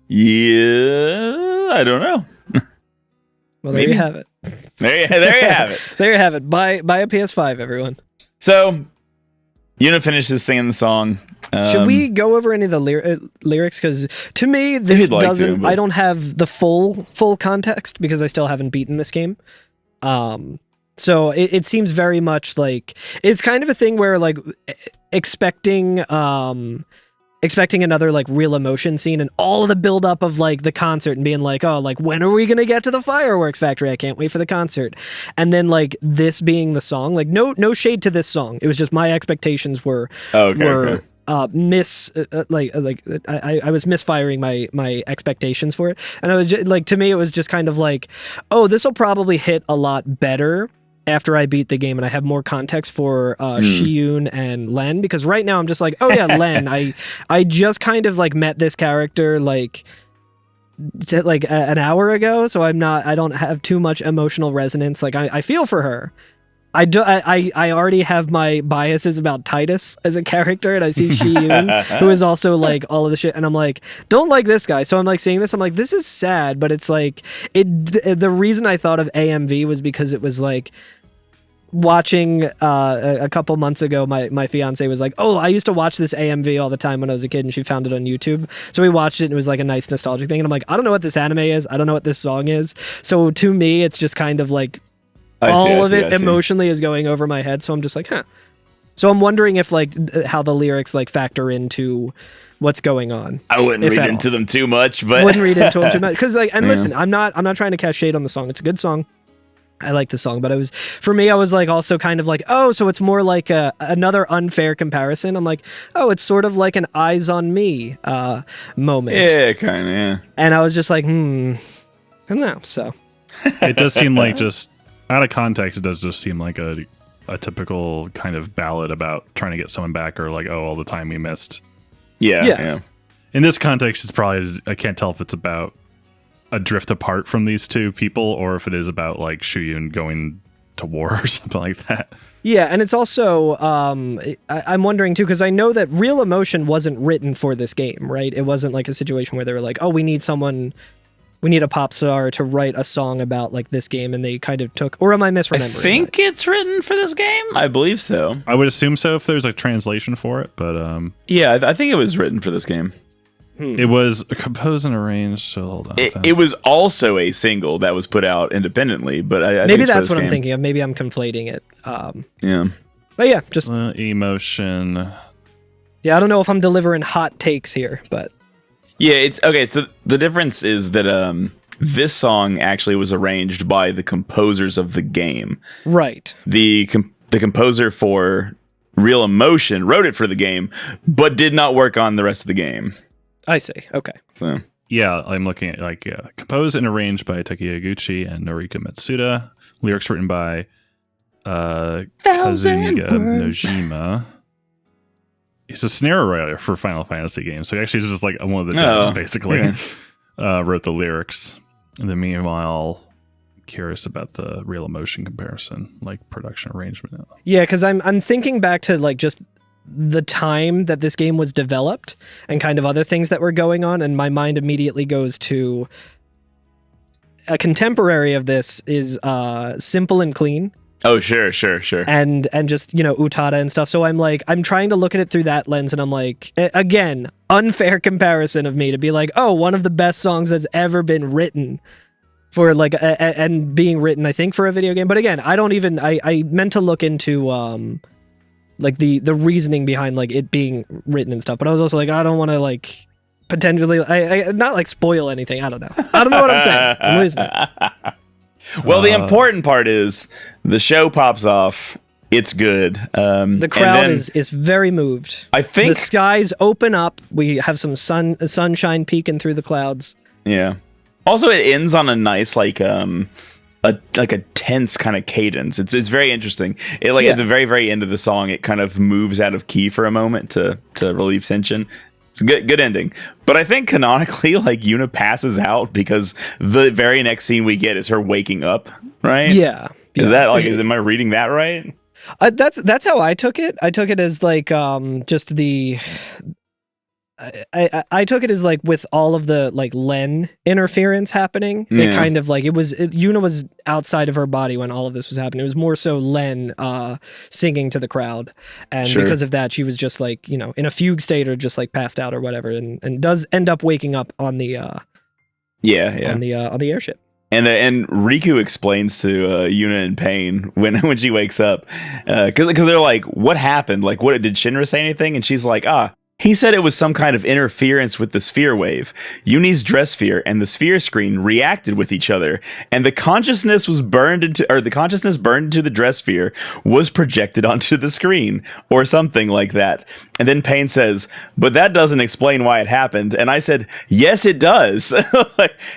Yeah, I don't know. Well, there you have it. There you have it. There you have it. Buy a PS5, everyone. So, Yuna finishes singing the song. Should we go over any of the lyrics? Because to me, this doesn't... I don't have the full context because I still haven't beaten this game. So it seems very much like it's kind of a thing where like expecting another like real emotion scene and all of the build up of like the concert and being like, oh, like when are we gonna get to the fireworks factory? I can't wait for the concert. And then like this being the song, like no shade to this song. It was just my expectations were I was misfiring my expectations for it, and I was just, like, to me it was just kind of like, oh, this will probably hit a lot better after I beat the game and I have more context for Shiyun and Len, because right now I'm just like, oh yeah, Len. I just kind of like met this character like an hour ago, so I don't have too much emotional resonance. Like I feel for her. I already have my biases about Tidus as a character, and I see Shiyun, who is also like all of the shit, and I'm like, don't like this guy. So I'm like seeing this, I'm like, this is sad, but it's like the reason I thought of AMV was because it was like watching a couple months ago, my fiance was like, oh, I used to watch this AMV all the time when I was a kid, and she found it on YouTube. So we watched it, and it was like a nice nostalgic thing, and I'm like, I don't know what this anime is, I don't know what this song is. So to me, it's just kind of like all of it emotionally is going over my head, so I'm just like, huh. So I'm wondering if like how the lyrics like factor into what's going on. I wouldn't read into them too much, but I wouldn't read into them too much because like, and listen, I'm not trying to cast shade on the song. It's a good song. I like the song, but for me, I was like also kind of like, oh, so it's more like another unfair comparison. I'm like, oh, it's sort of like an Eyes on Me moment. Yeah, kind of. Yeah. And I was just like, I don't know. So it does seem like, just out of context, it does just seem like a typical kind of ballad about trying to get someone back, or like, oh, all the time we missed. Yeah. In this context, it's probably, I can't tell if it's about a drift apart from these two people, or if it is about like Shuyun going to war or something like that. Yeah, and it's also, I'm wondering too, because I know that Real Emotion wasn't written for this game, right? It wasn't like a situation where they were like, oh, we need a pop star to write a song about like this game, and they kind of took, or am I misremembering? I think it's written for this game. I believe so. I would assume so if there's a translation for it, but yeah, I think it was written for this game. It was composed and arraged. So hold on. It was also a single that was put out independently, but I maybe think that's what game. I'm thinking of. Maybe I'm conflating it. Yeah, but yeah, just emotion. Yeah, I don't know if I'm delivering hot takes here, but yeah, it's okay. So the difference is that this song actually was arranged by the composers of the game. Right. The composer for Real Emotion wrote it for the game, but did not work on the rest of the game. I see. Okay. So. Yeah, I'm looking at composed and arranged by Takeya Yaguchi and Noriko Matsuda. Lyrics written by Kazuya Nojima. He's a snare writer for Final Fantasy games, so actually it's just like one of the devs basically wrote the lyrics. And then meanwhile, I'm curious about the Real Emotion comparison, like production arrangement. Yeah, because I'm thinking back to like just the time that this game was developed and kind of other things that were going on, and my mind immediately goes to a contemporary of this is Simple and Clean. Oh, sure. And just, Utada and stuff. So I'm trying to look at it through that lens, and I'm like, again, unfair comparison of me to be like, oh, one of the best songs that's ever been written for like, and being written, I think, for a video game. But again, I meant to look into, like the reasoning behind like it being written and stuff. But I was also like, I don't want to like potentially, I not like spoil anything. I don't know what I'm saying. I'm losing it. Well, the important part is the show pops off. It's good. The crowd is very moved. I think the skies open up. We have some sunshine peeking through the clouds. Yeah. Also, it ends on a nice a tense kind of cadence. It's very interesting. It at the very, very end of the song, it kind of moves out of key for a moment to relieve tension. It's a good ending. But I think canonically, like, Yuna passes out because the very next scene we get is her waking up, right? Yeah. Is that am I reading that right? That's how I took it. I took it as like just the I took it as like with all of the like Len interference happening, it kind of like Yuna was outside of her body when all of this was happening. It was more so Len singing to the crowd, and because of that, she was just like in a fugue state or just like passed out or whatever, and does end up waking up on the on the airship. And Riku explains to Yuna in pain when she wakes up, because they're like, "What happened? Like, what did Shinra say anything?" And she's like, he said it was some kind of interference with the sphere wave. Yuni's dress sphere and the sphere screen reacted with each other, and the consciousness burned into the dress sphere was projected onto the screen, or something like that. And then Payne says, "But that doesn't explain why it happened." And I said, "Yes, it does."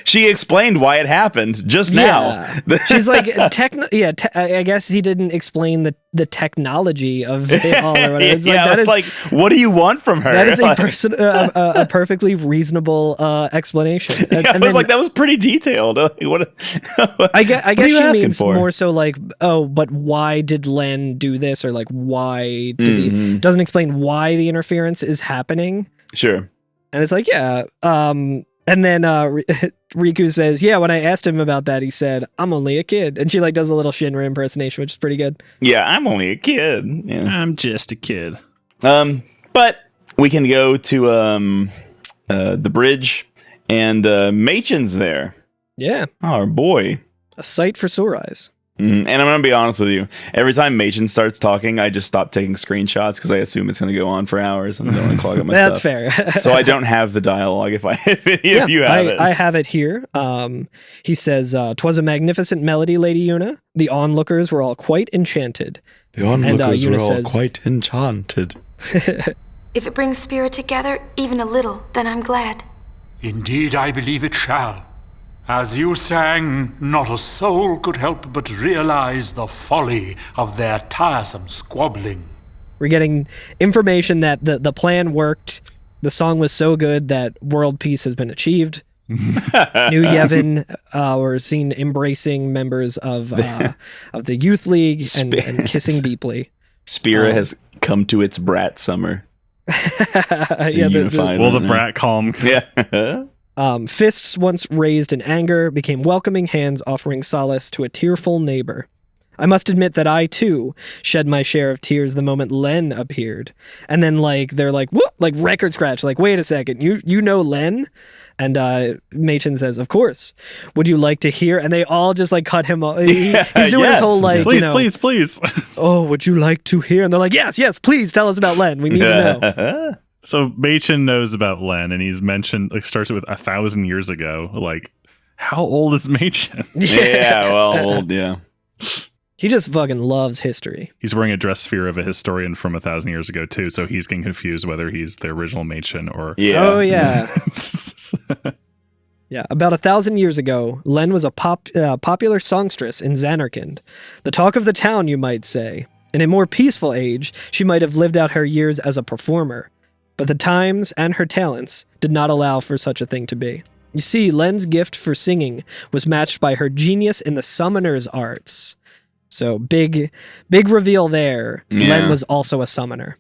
She explained why it happened just now. She's like, I guess he didn't explain the technology of it all or whatever. It's what do you want from her? That is a perfectly reasonable explanation. I was like, that was pretty detailed. I guess she means more so like, oh, but why did Len do this, or like why did doesn't explain why the interference is happening. Sure. And it's like, yeah. And then Riku says, yeah, when I asked him about that, he said, "I'm only a kid." And she like does a little Shinra impersonation, which is pretty good. Yeah, I'm only a kid. Yeah. I'm just a kid. But we can go to the bridge, and Machen's there. Yeah. Our boy. A sight for sore eyes. And I'm going to be honest with you. Every time Machen starts talking, I just stop taking screenshots because I assume it's going to go on for hours and I don't want to clog up my That's stuff. That's fair. So I don't have the dialogue if you have it. I have it here. He says, "'Twas a magnificent melody, Lady Yuna. The onlookers were all quite enchanted." The onlookers were all quite enchanted. If it brings spirit together, even a little, then I'm glad. Indeed, I believe it shall. As you sang, not a soul could help but realize the folly of their tiresome squabbling. We're getting information that the plan worked. The song was so good that world peace has been achieved. New Yevon were seen embracing members of the youth league and kissing deeply. Spira has come to its brat summer. The brat calm. Yeah. Fists once raised in anger became welcoming hands offering solace to a tearful neighbor. I must admit that I, too, shed my share of tears the moment Len appeared. And then, they're like, whoop, like record scratch. Like, wait a second, you know Len? And Machen says, of course. Would you like to hear? And they all just, cut him off. He's doing his whole, Please. Oh, would you like to hear? And they're like, yes, please tell us about Len. We need to know. So Machen knows about Len, and he's mentioned, starts it with 1,000 years ago. How old is Machen? Old, yeah. He just fucking loves history. He's wearing a dress sphere of a historian from 1,000 years ago, too, so he's getting confused whether he's the original Machen or... Yeah. Oh, yeah. Yeah, about 1,000 years ago, Len was a popular songstress in Zanarkand. The talk of the town, you might say. In a more peaceful age, she might have lived out her years as a performer. But the times and her talents did not allow for such a thing to be. You see, Len's gift for singing was matched by her genius in the summoner's arts. So big reveal there. Yeah. Len was also a summoner.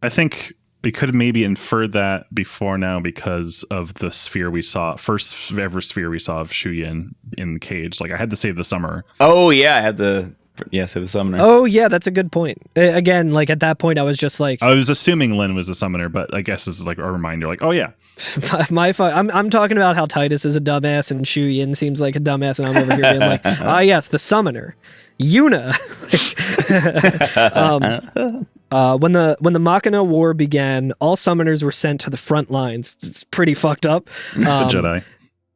I think we could have maybe inferred that before now because of the sphere we saw, first ever sphere we saw of Shuyin in the cage. I had to save the summer. Oh, yeah, I had to... Yes, it was summoner. Oh, yeah, that's a good point. Again, at that point, I was just I was assuming Len was a summoner, but I guess this is a reminder. Oh, yeah. I'm talking about how Titus is a dumbass and Shu Yin seems like a dumbass, and I'm over here being yes, the summoner. Yuna. When the Machina War began, all summoners were sent to the front lines. It's pretty fucked up. The Jedi.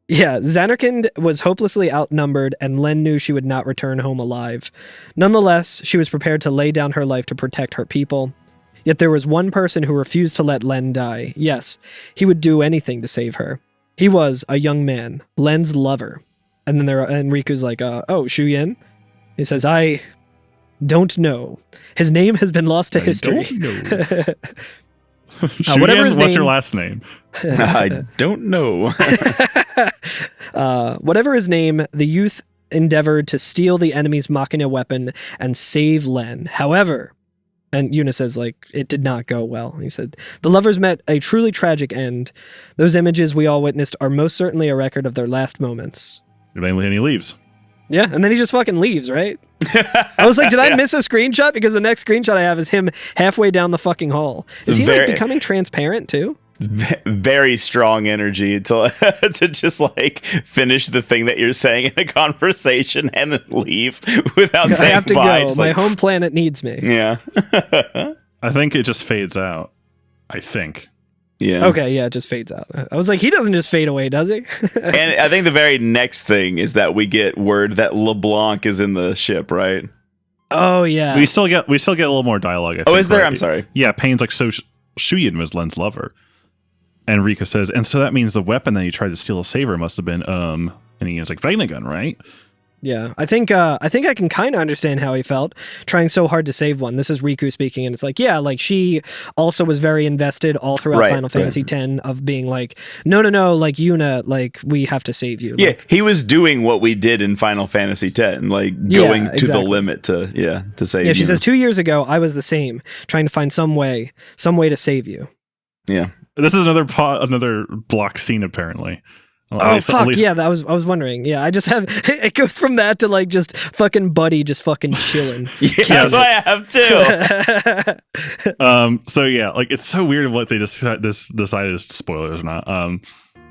Yeah, Zanarkand was hopelessly outnumbered, and Len knew she would not return home alive. Nonetheless, she was prepared to lay down her life to protect her people. Yet there was one person who refused to let Len die. Yes, he would do anything to save her. He was a young man, Len's lover. And then Riku's like, oh, Shu Yin? He says, I don't know. His name has been lost to history. Whatever his name, what's your last name? I don't know. Whatever his name, the youth endeavored to steal the enemy's Machina weapon and save Len. However, and Yuna says, it did not go well. He said, the lovers met a truly tragic end. Those images we all witnessed are most certainly a record of their last moments. And he leaves. Yeah, and then he just fucking leaves, right? I was like, did I miss a screenshot? Because the next screenshot I have is him halfway down the fucking hall. Is he becoming transparent too? Very strong energy to just finish the thing that you're saying in a conversation and then leave without saying bye. I have to go. My home planet needs me. Yeah. I think it just fades out. I think. Yeah. Okay, yeah, it just fades out. I was like, he doesn't just fade away, does he? And I think the very next thing is that we get word that LeBlanc is in the ship, right? Oh, yeah. We still get a little more dialogue, I think. Oh, is there? Right? I'm sorry. Yeah, Payne's so Shuyin was Len's lover. And Rika says, and so that means the weapon that you tried to steal to save her must have been, and he was like, Vagnagun, right? Yeah, I think I can kind of understand how he felt trying so hard to save one. This is Riku speaking, and it's she also was very invested all throughout Final Fantasy X of being no, Yuna, we have to save you. Yeah, he was doing what we did in Final Fantasy X, going to the limit to save. Yeah, she says 2 years ago I was the same, trying to find some way to save you. Yeah, this is another block scene apparently. Oh fuck yeah! I was wondering. Yeah, I just have it goes from that to just fucking Buddy just fucking chilling. Yeah, that's what I have too. So yeah, it's so weird what they decided. Spoilers or not.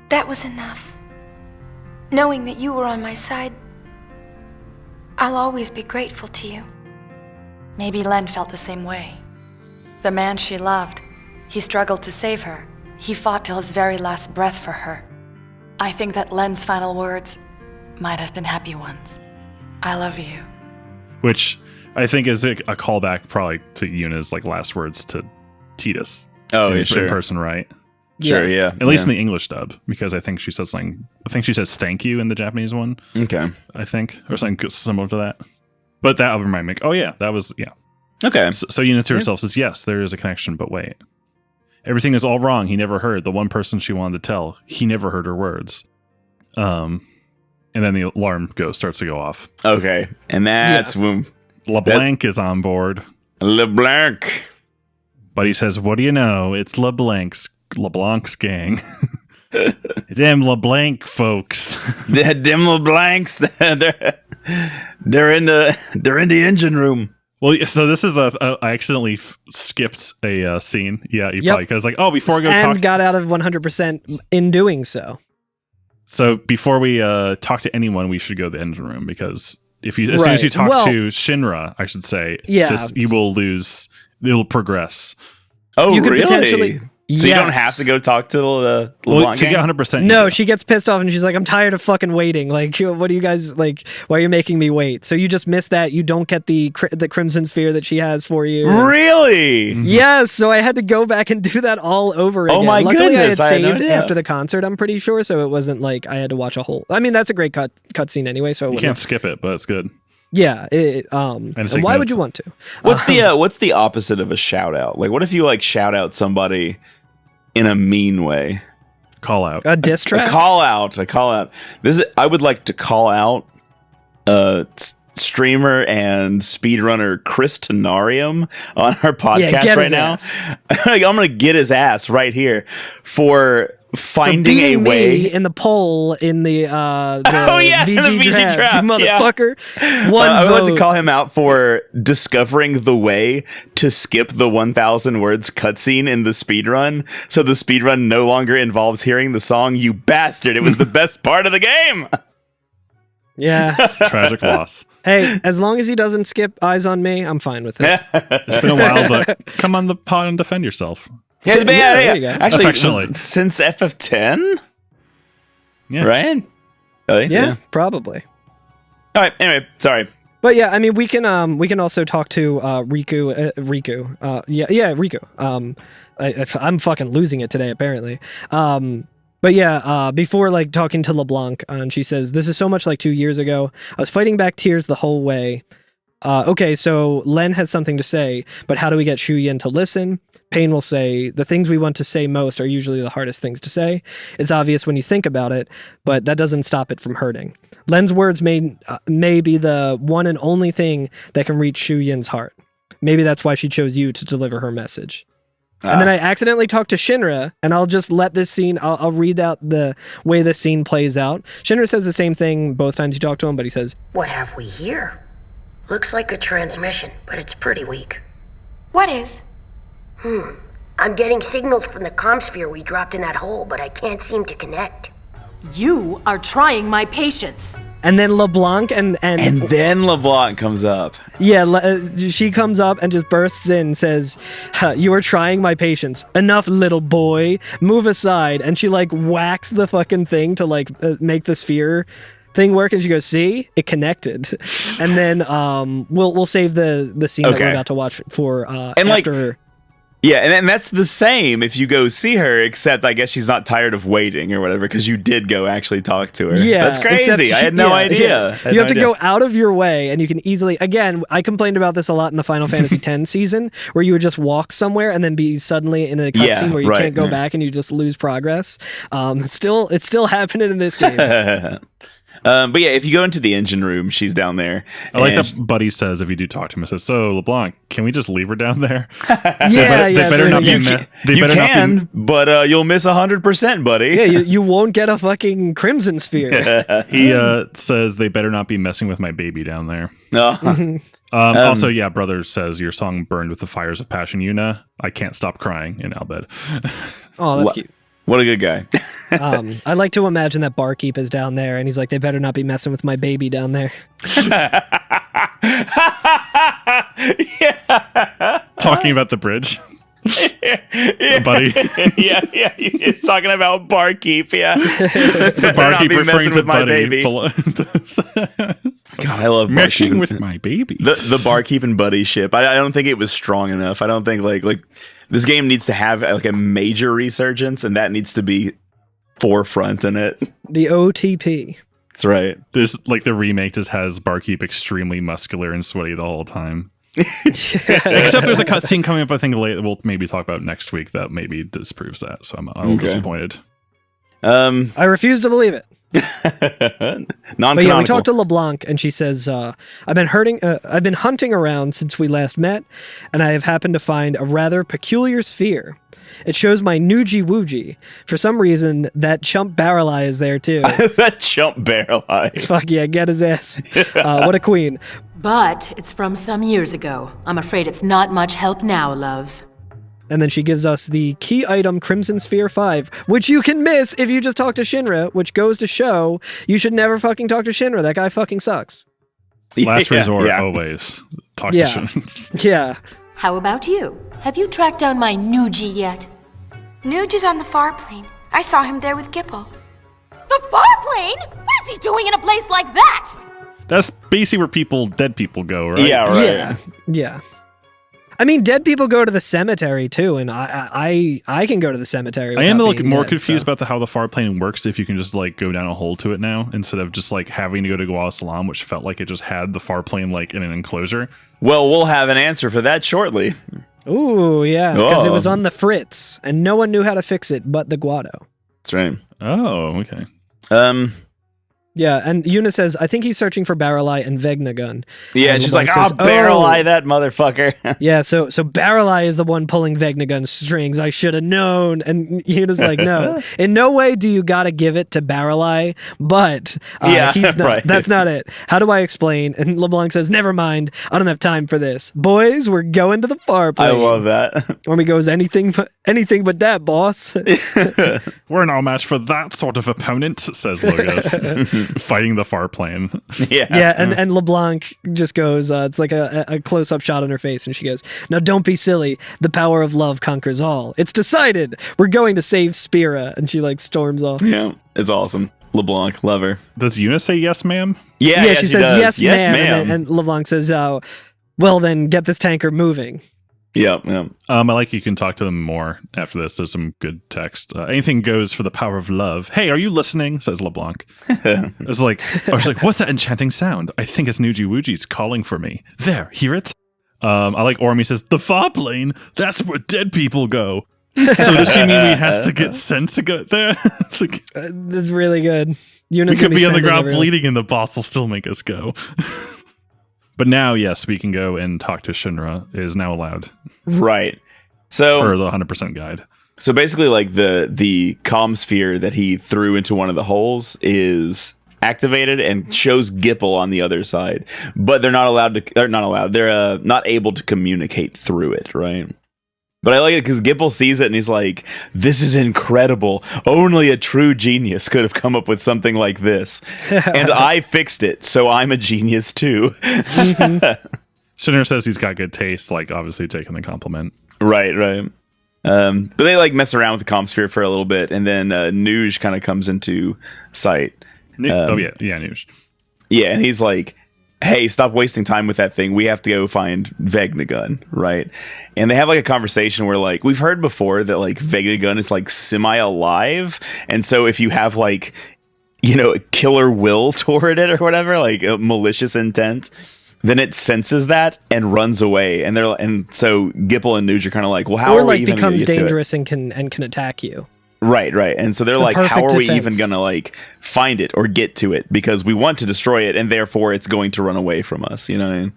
That was enough. Knowing that you were on my side, I'll always be grateful to you. Maybe Len felt the same way. The man she loved, he struggled to save her. He fought till his very last breath for her. I think that Len's final words might have been happy ones. I love you. Which I think is a callback probably to Yuna's last words to Tidus. Oh, in sure. person, right? Sure, yeah. At least in the English dub, because I think she says thank you in the Japanese one. Okay. I think, or something similar to that. But that would remind me, oh yeah, that was, yeah. Okay. So Yuna to herself says, yes, there is a connection, but wait. Everything is all wrong. He never heard. The one person she wanted to tell, he never heard her words. And then the alarm starts to go off. Okay, and that's when LeBlanc is on board. LeBlanc. But he says, "What do you know? It's LeBlanc's gang. It's them LeBlanc folks. Them LeBlancs. They're in the engine room." Well, so this is I accidentally skipped a scene. Yeah, you probably because before I go and got out of 100% in doing so. So before we talk to anyone, we should go to the engine room because as soon as you talk to Shinra, I should say, you will lose. It'll progress. Oh, you could really? Potentially, so you don't have to go talk to the LeBlanc to gang? get 100%. No, she gets pissed off and she's like, "I'm tired of fucking waiting. Like, what are you guys like? Why are you making me wait?" So you just miss that. You don't get the Crimson Sphere that she has for you. Really? Yes. So I had to go back and do that all over again. Oh my Luckily, goodness! I had saved after the concert. I'm pretty sure, so it wasn't like I had to watch a whole. I mean, that's a great cut scene anyway. So you can't skip it, but it's good. Yeah. And why would you want to? What's the opposite of a shout out? Like, what if you shout out somebody in a mean way? Call out. A diss track? A call out. I would like to call out streamer and speedrunner Chris Tenarium on our podcast right now. I'm going to get his ass right here for finding a way in the poll in the VG draft, you motherfucker. I would like to call him out for discovering the way to skip the 1,000 words cutscene in the speedrun, so the speedrun no longer involves hearing the song. You bastard! It was the best part of the game. Yeah. Tragic loss. Hey, as long as he doesn't skip Eyes on Me, I'm fine with it. It's been a while, but come on the pod and defend yourself. Yeah. Actually, affectionately. Since FF10? Yeah. Right? Really? Yeah, probably. All right, anyway, sorry. But yeah, I mean, we can also talk to Riku. Riku. I'm fucking losing it today, apparently. But yeah, before talking to LeBlanc, and she says, "This is so much like 2 years ago. I was fighting back tears the whole way. Okay, so Len has something to say, but how do we get Shu Yin to listen?" Pain will say, "The things we want to say most are usually the hardest things to say. It's obvious when you think about it, but that doesn't stop it from hurting. Len's words may be the one and only thing that can reach Shu Yin's heart. Maybe that's why she chose you to deliver her message." And then I accidentally talked to Shinra, and I'll just let this scene, I'll read out the way the scene plays out. Shinra says the same thing both times you talk to him, but he says, "What have we here? Looks like a transmission, but it's pretty weak." What is? I'm getting signals from the comm sphere we dropped in that hole, but I can't seem to connect. You are trying my patience. And then LeBlanc and then LeBlanc comes up. Yeah, she comes up and just bursts in and says, "You are trying my patience. Enough, little boy. Move aside." And she whacks the fucking thing to make the sphere thing work, and she goes, "See, it connected." And then we'll save the scene that we're about to watch for after. Yeah, and that's the same if you go see her, except I guess she's not tired of waiting or whatever, because you did go actually talk to her. Yeah, that's crazy. I had no idea. You have to go out of your way, and you can easily. Again, I complained about this a lot in the Final Fantasy X season, where you would just walk somewhere and then be suddenly in a cutscene where you can't go back and you just lose progress. It's still happening in this game. But yeah, if you go into the engine room, she's down there. I like that Buddy says, if you do talk to him, it says, "So LeBlanc, can we just leave her down there?" They better not be. But you'll miss 100%, buddy. Yeah, you won't get a fucking Crimson Sphere. He says they better not be messing with my baby down there. Also, yeah, brother says, "Your song burned with the fires of passion, Yuna. I can't stop crying in Albed." Oh, that's cute. What a good guy. I like to imagine that Barkeep is down there and he's like, "They better not be messing with my baby down there." Talking about the bridge. Buddy. yeah. It's talking about Barkeep, yeah. The Barkeep referring to my Buddy. baby. God, I love meshing with my baby. The Barkeep and Buddy ship. I don't think it was strong enough. I don't think like this game needs to have a major resurgence, and that needs to be forefront in it. The OTP. That's right. There's the remake just has Barkeep extremely muscular and sweaty the whole time. Except there's a cutscene coming up, I think we'll maybe talk about next week that maybe disproves that. So I'm a little disappointed. I refuse to believe it. Non-canonical. But yeah, we talked to LeBlanc, and she says, I've been hunting around since we last met, and I have happened to find a rather peculiar sphere. It shows my Noogie Woogie. For some reason, that chump Barrel Eye is there too. That chump Barrel Eye. Fuck yeah, get his ass. What a queen. But it's from some years ago. I'm afraid it's not much help now, loves. And then she gives us the key item Crimson Sphere 5, which you can miss if you just talk to Shinra, which goes to show you should never fucking talk to Shinra. That guy fucking sucks. Last resort, always. Talk to Shinra. Yeah. How about you? Have you tracked down my Noogie yet? Nuge is on the far plane. I saw him there with Gipple. The far plane? What is he doing in a place like that? That's basically where dead people go, right? Yeah, right. Yeah. I mean, dead people go to the cemetery too, and I can go to the cemetery. I am more confused about how the far plane works. If you can just go down a hole to it now instead of just having to go to Gual Salam, which felt like it just had the far plane in an enclosure. Well, we'll have an answer for that shortly. Ooh, yeah, because it was on the fritz, and no one knew how to fix it but the Guado. That's right. Oh, okay. Yeah, and Yuna says, I think he's searching for Barrel Eye and Vegna Gun. Yeah, and she's like, Barrel Eye, that motherfucker. Yeah, so Barrel Eye is the one pulling Vegna Gun's strings. I should have known. And Yuna's like, no. In no way do you gotta give it to Barrel Eye, but he's not. Right. That's not it. How do I explain? And LeBlanc says, never mind. I don't have time for this. Boys, we're going to the far plane. I love that. Army goes, anything but that, boss. We're no match for that sort of opponent, says Logos. Fighting the far plane. Yeah, and LeBlanc just goes, it's like a close-up shot on her face, and she goes, now don't be silly. The power of love conquers all. It's decided. We're going to save Spira. And she storms off. Yeah, it's awesome. LeBlanc, love her. Does Yuna say yes, ma'am? Yeah, she says yes, ma'am. And LeBlanc says, well then, get this tanker moving. Yep. I like you can talk to them more after this. There's some good text. Anything goes for the power of love. Hey, are you listening? Says LeBlanc. I was like, what's that enchanting sound? I think it's Noogie Woogie's calling for me. There, hear it? I like Ormy says, the far plane? That's where dead people go. So does she mean we has to get sent to go there? That's really good. We could be on the ground bleeding and the boss will still make us go. But now, yes, we can go and talk to Shinra. It is now allowed. Right. So for the 100% guide. So basically, the comm sphere that he threw into one of the holes is activated and shows Gipple on the other side. But they're not allowed to. They're not allowed. They're not able to communicate through it. Right. But I like it because Gipple sees it and he's like, this is incredible. Only a true genius could have come up with something like this. And I fixed it, so I'm a genius too. Shinra says he's got good taste, obviously taking the compliment. Right. But they mess around with the comm sphere for a little bit, and then Nooge kind of comes into sight. Nooge. Yeah, and he's like, hey, stop wasting time with that thing. We have to go find Vegnagun, right? And they have a conversation where we've heard before that Vegnagun is semi-alive, and so if you have a killer will toward it or whatever, a malicious intent, then it senses that and runs away. And so Gipple and Nooge are kind of well, how are we even becomes gonna get dangerous to it? and can attack you. Right. And so they're how are we even gonna find it or get to it? Because we want to destroy it, and therefore it's going to run away from us. You know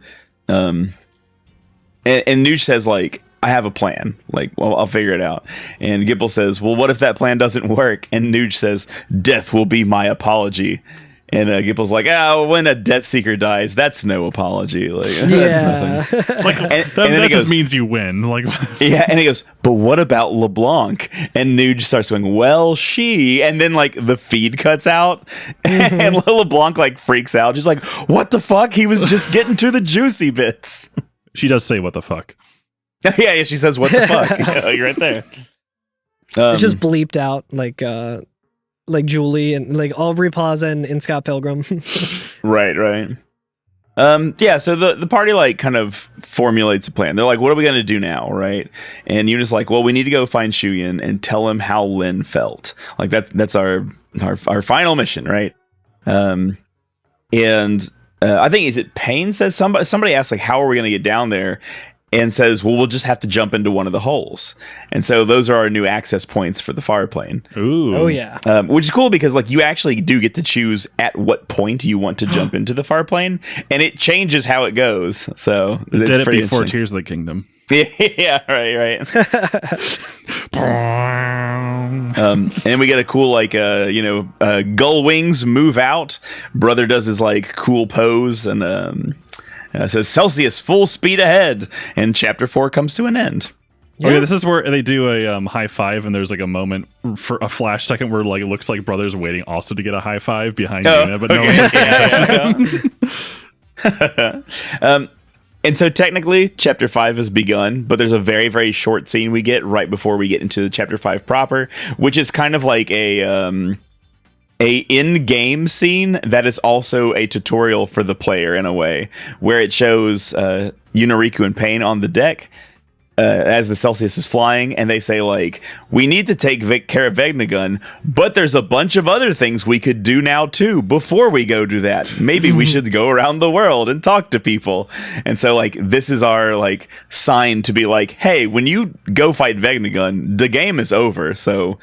what I mean? And Nooge says I have a plan. I'll figure it out. And Gipple says, well, what if that plan doesn't work? And Nooge says, death will be my apology. And Gipple's when a Death Seeker dies, that's no apology. Yeah. That just means you win. Yeah, and he goes, but what about LeBlanc? And Nooge starts going, well, she. And then the feed cuts out, and LeBlanc freaks out. She's like, what the fuck? He was just getting to the juicy bits. She does say, what the fuck? Yeah, she says, what the fuck? You're right there. It's just bleeped out Julie and Aubrey Plaza and Scott Pilgrim. Right. Yeah, so the party kind of formulates a plan. They're what are we going to do now, right? And Yuna's well, we need to go find Shuyin and tell him how Lin felt. That's our final mission, right? And I think is it Payne says somebody asked how are we going to get down there? and says, well, we'll just have to jump into one of the holes. And so those are our new access points for the fire plane. Ooh. Oh, yeah. Which is cool because like you actually do get to choose at what point you want to jump into the fire plane, and it changes how it goes. So it did it before Tears of the Kingdom. Yeah, right. And we get a cool like gull wings move out. Brother does his like cool pose and says Celsius full speed ahead, and chapter 4 comes to an end. Yeah. Okay, this is where they do a high five, and there's like a moment for a flash second where like it looks like Brother's waiting also to get a high five behind Yuna, but no one's paying attention. And so technically, Chapter 5 has begun, but there's a very, very short scene we get right before we get into the Chapter 5 proper, which is kind of like a in-game scene that is also a tutorial for the player in a way, where it shows Yunariku and Pain on the deck as the Celsius is flying, and they say like, we need to take care of Vegnagun, but there's a bunch of other things we could do now too before we go do that. Maybe we should go around the world and talk to people. And so like this is our like sign to be like, hey, when you go fight Vegnagun, the game is over. So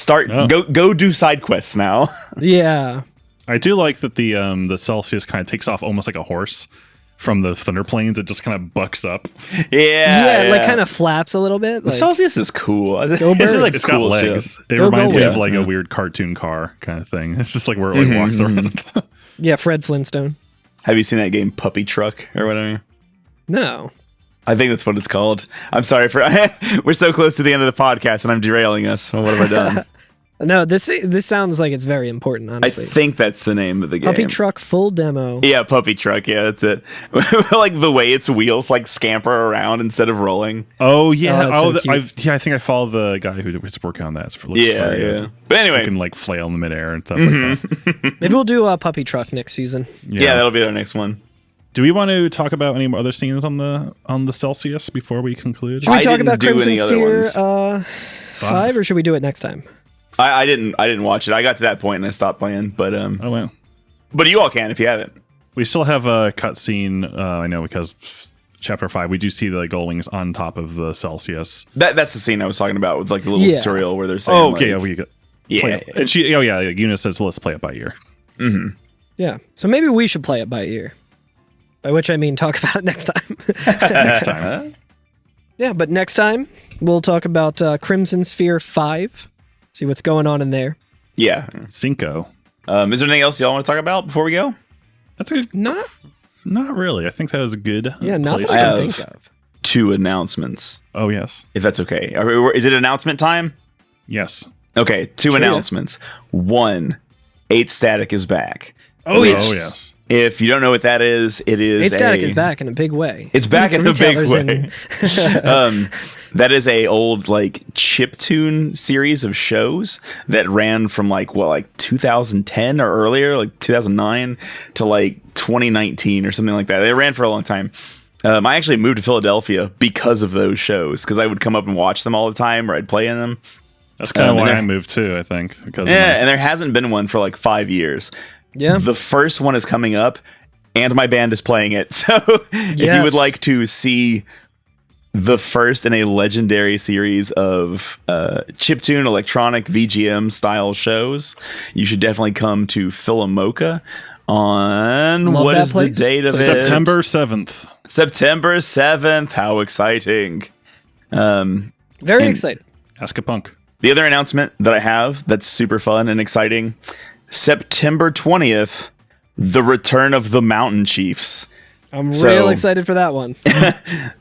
go do side quests now. Yeah. I do like that the Celsius kind of takes off almost like a horse from the thunder planes. It just kind of bucks up. Yeah, like kind of flaps a little bit. The like, Celsius is cool. Go birds. It's got legs. It reminds me of like a weird cartoon car kind of thing. It's just like where it like walks around. Yeah, Fred Flintstone. Have you seen that game Puppy Truck or whatever? No. I think that's what it's called. I'm sorry for we're so close to the end of the podcast and I'm derailing us. What have I done? No, this sounds like it's very important, honestly. I think that's the name of the game. Puppy Truck full demo. Yeah, Puppy Truck. Yeah, that's it. Like the way its wheels like scamper around instead of rolling. Oh yeah. So I think I follow the guy who's working on that. Yeah. But anyway, you can like flail in the midair and stuff like that. Maybe we'll do a Puppy Truck next season. Yeah, that'll be our next one. Do we want to talk about any other scenes on the Celsius before we conclude? Should we talk about Crimson Sphere 5, or should we do it next time? I didn't watch it. I got to that point and I stopped playing. But oh well. But you all can if you haven't. We still have a cutscene. I know because Chapter 5, we do see the gull wings on top of the Celsius. That's the scene I was talking about with like the little tutorial where they're saying. Oh, okay, like, we got. Yeah. And she. Oh yeah. Yuna says, well, "Let's play it by ear." Mm-hmm. Yeah. So maybe we should play it by ear. By which I mean talk about it next time. Next time. Yeah, but next time we'll talk about Crimson Sphere 5. See what's going on in there. Yeah. Cinco. Is there anything else y'all want to talk about before we go? That's a good. Not really. I think that was a good. Yeah, not place that I to can think of. 2 announcements. Oh yes. If that's okay. Is it announcement time? Yes. Okay. 2 announcements. 1, 8 Static is back. Oh yes. Oh yes. If you don't know what that is, it is 8 Static is back in a big way. It's back in a big way. That is a old like chiptune series of shows that ran from like 2010 or earlier, like 2009 to like 2019 or something like that. They ran for a long time. I actually moved to Philadelphia because of those shows, because I would come up and watch them all the time, or I'd play in them. That's kind of why I moved too, I think. Because and there hasn't been one for like 5 years. Yeah. The first one is coming up, and my band is playing it. So if you would like to see the first in a legendary series of chiptune, electronic, VGM style shows, you should definitely come to Philomoka on what is the date of it? September 7th. September 7th. How exciting. Very excited. Ask a Punk. The other announcement that I have that's super fun and exciting, September 20th, the return of the Mountain Chiefs. I'm real excited for that one.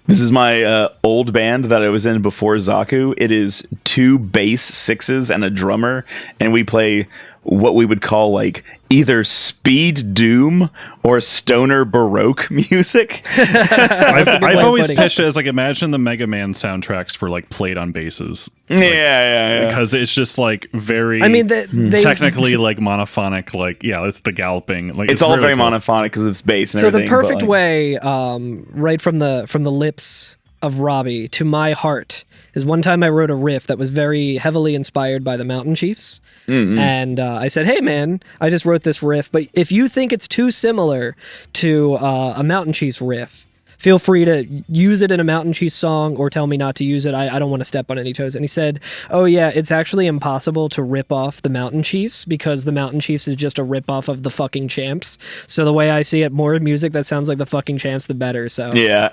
This is my old band that I was in before Zaku. It is 2 bass 6s and a drummer, and we play what we would call like either speed doom or stoner baroque music. I've always pitched it as like, imagine the Mega Man soundtracks were like played on basses. Yeah. Because it's just like very, technically like monophonic, like, it's the galloping. Like it's all very cool. Monophonic because it's bass and everything. So the perfect way, right from the lips of Robbie to my heart, is one time I wrote a riff that was very heavily inspired by the Mountain Chiefs. Mm-hmm. And I said, hey man, I just wrote this riff, but if you think it's too similar to a Mountain Chiefs riff, feel free to use it in a Mountain Chiefs song or tell me not to use it. I don't want to step on any toes. And he said, oh yeah, it's actually impossible to rip off the Mountain Chiefs because the Mountain Chiefs is just a rip off of the fucking Champs. So the way I see it, more music that sounds like the fucking Champs, the better. So yeah.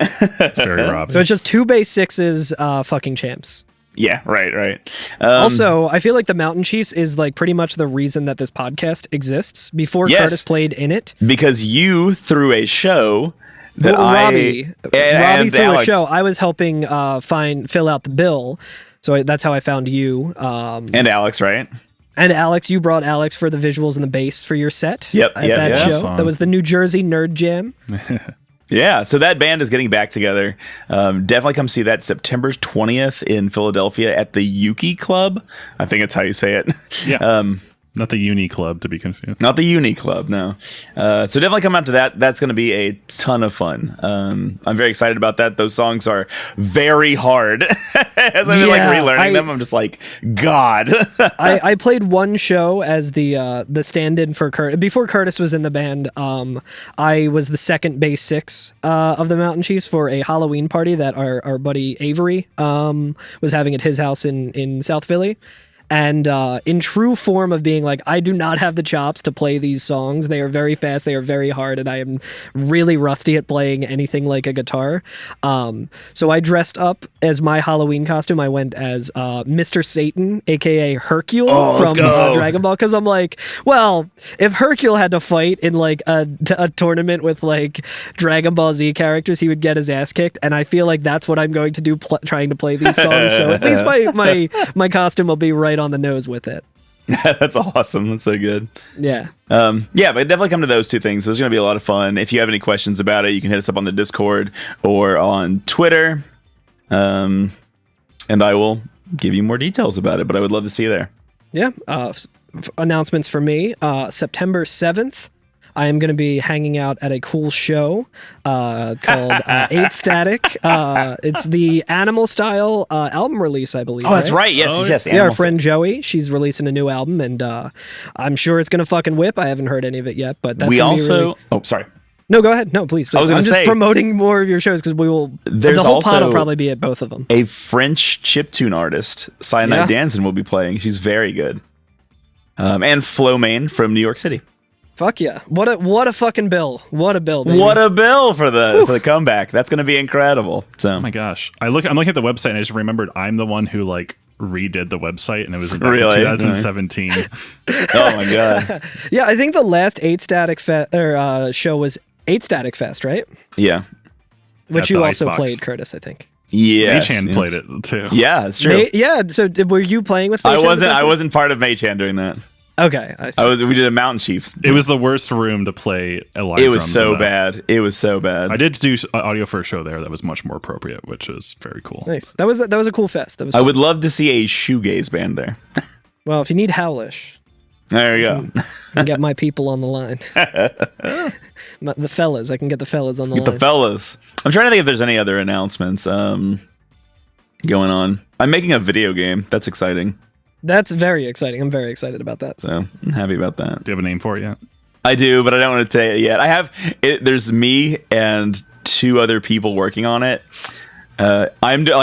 Very Rob. So it's just 2 bass 6s, fucking Champs. Yeah, right. Also, I feel like the Mountain Chiefs is like pretty much the reason that this podcast exists. Before Curtis played in it, because you threw a show that Robbie threw Alex. a show. I was helping fill out the bill, so that's how I found you. And Alex, right? And Alex, you brought Alex for the visuals and the bass for your set. Yep, at that show. Awesome. That was the New Jersey Nerd Jam. Yeah, so that band is getting back together. Definitely come see that September 20th in Philadelphia at the Yuki Club. I think that's how you say it. Yeah. Not the Uni Club, to be confused. Not the Uni Club, no. So definitely come out to that. That's going to be a ton of fun. I'm very excited about that. Those songs are very hard. As I've been like relearning them, I'm just like, God. I played one show as the stand-in for Curtis. Before Curtis was in the band, I was the second bass 6 of the Mountain Chiefs for a Halloween party that our buddy Avery was having at his house in South Philly. And in true form of being like, I do not have the chops to play these songs. They are very fast. They are very hard. And I am really rusty at playing anything like a guitar. So I dressed up as my Halloween costume. I went as Mr. Satan, a.k.a. Hercule from Dragon Ball. Because I'm like, well, if Hercule had to fight in like a tournament with like Dragon Ball Z characters, he would get his ass kicked. And I feel like that's what I'm going to do trying to play these songs. So at least my costume will be right on the nose with it. That's awesome. That's so good. Yeah. But definitely come to those 2 things. There's going to be a lot of fun. If you have any questions about it, you can hit us up on the Discord or on Twitter. And I will give you more details about it, but I would love to see you there. Yeah. Announcements for me. September 7th. I am going to be hanging out at a cool show called 8 Static. It's the Animal Style album release, I believe. Oh, that's right. Yes. Yeah, our friend Joey, she's releasing a new album, and I'm sure it's going to fucking whip. I haven't heard any of it yet, but that's Oh, sorry. No, go ahead. No, please. I was going I'm to just say, promoting more of your shows because we will. There's the whole also pod will probably be at both of them. A French chiptune artist, Cyanide Danson, will be playing. She's very good. And Flo Main from New York City. Fuck yeah. What a fucking bill. What a bill, baby. What a bill for the comeback. That's going to be incredible. So. Oh my gosh. I'm looking at the website and I just remembered I'm the one who like redid the website and it was in 2017. Oh my God. Yeah, I think the last 8 Static show was 8 Static Fest, right? Yeah. Which you also played, Curtis, I think. Yeah, Maychan played it too. Yeah, that's true. So were you playing with Maychan? I wasn't part of Maychan doing that. Okay, we did a Mountain Chiefs. It was the worst room to play a live. It was so bad. It was so bad. I did do audio for a show there that was much more appropriate, which is very cool. Nice. That was a cool fest. That was. I would love to see a shoegaze band there. Well, if you need Howlish, there you go. I can get my people on the line. The fellas, I can get the fellas on the line. The fellas. I'm trying to think if there's any other announcements going on. I'm making a video game. That's exciting. That's very exciting. I'm very excited about that. So I'm happy about that. Do you have a name for it yet? I do, but I don't want to tell you yet. There's me and 2 other people working on it. I'm doing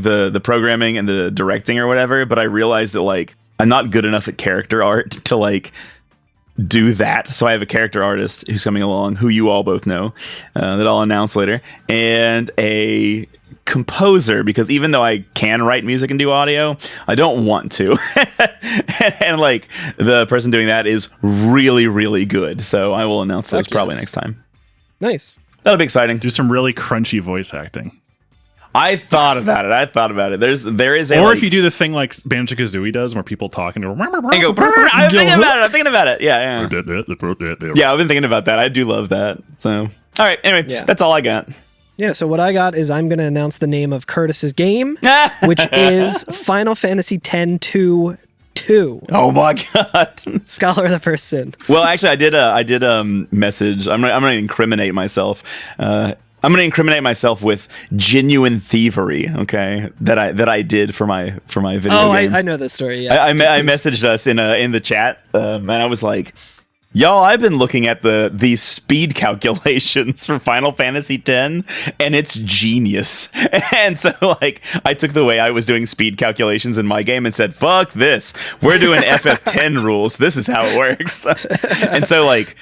the programming and the directing or whatever, but I realized that like I'm not good enough at character art to like do that. So I have a character artist who's coming along, who you all both know, that I'll announce later, and a composer, because even though I can write music and do audio, I don't want to. And like the person doing that is really, really good. So I will announce those probably next time. Nice. That'll be exciting. Do some really crunchy voice acting. I thought about it. There is a, or if you do the thing like Banjo-Kazooie does, where people talk and go, I'm thinking about it. Yeah. Yeah, I've been thinking about that. I do love that. So, all right. Anyway, that's all I got. Yeah, so what I got is I'm going to announce the name of Curtis's game, which is Final Fantasy X-2. Oh my God. Scholar of the First Sin. Well, actually, I did message. I'm going to incriminate myself. I'm going to incriminate myself with genuine thievery, okay? That I did for my video game. I know this story. Yeah. I messaged us in the chat, and I was like, Y'all, I've been looking at these speed calculations for Final Fantasy X, and it's genius. And so, like, I took the way I was doing speed calculations in my game and said, fuck this. We're doing FF10 rules. This is how it works. And so, like,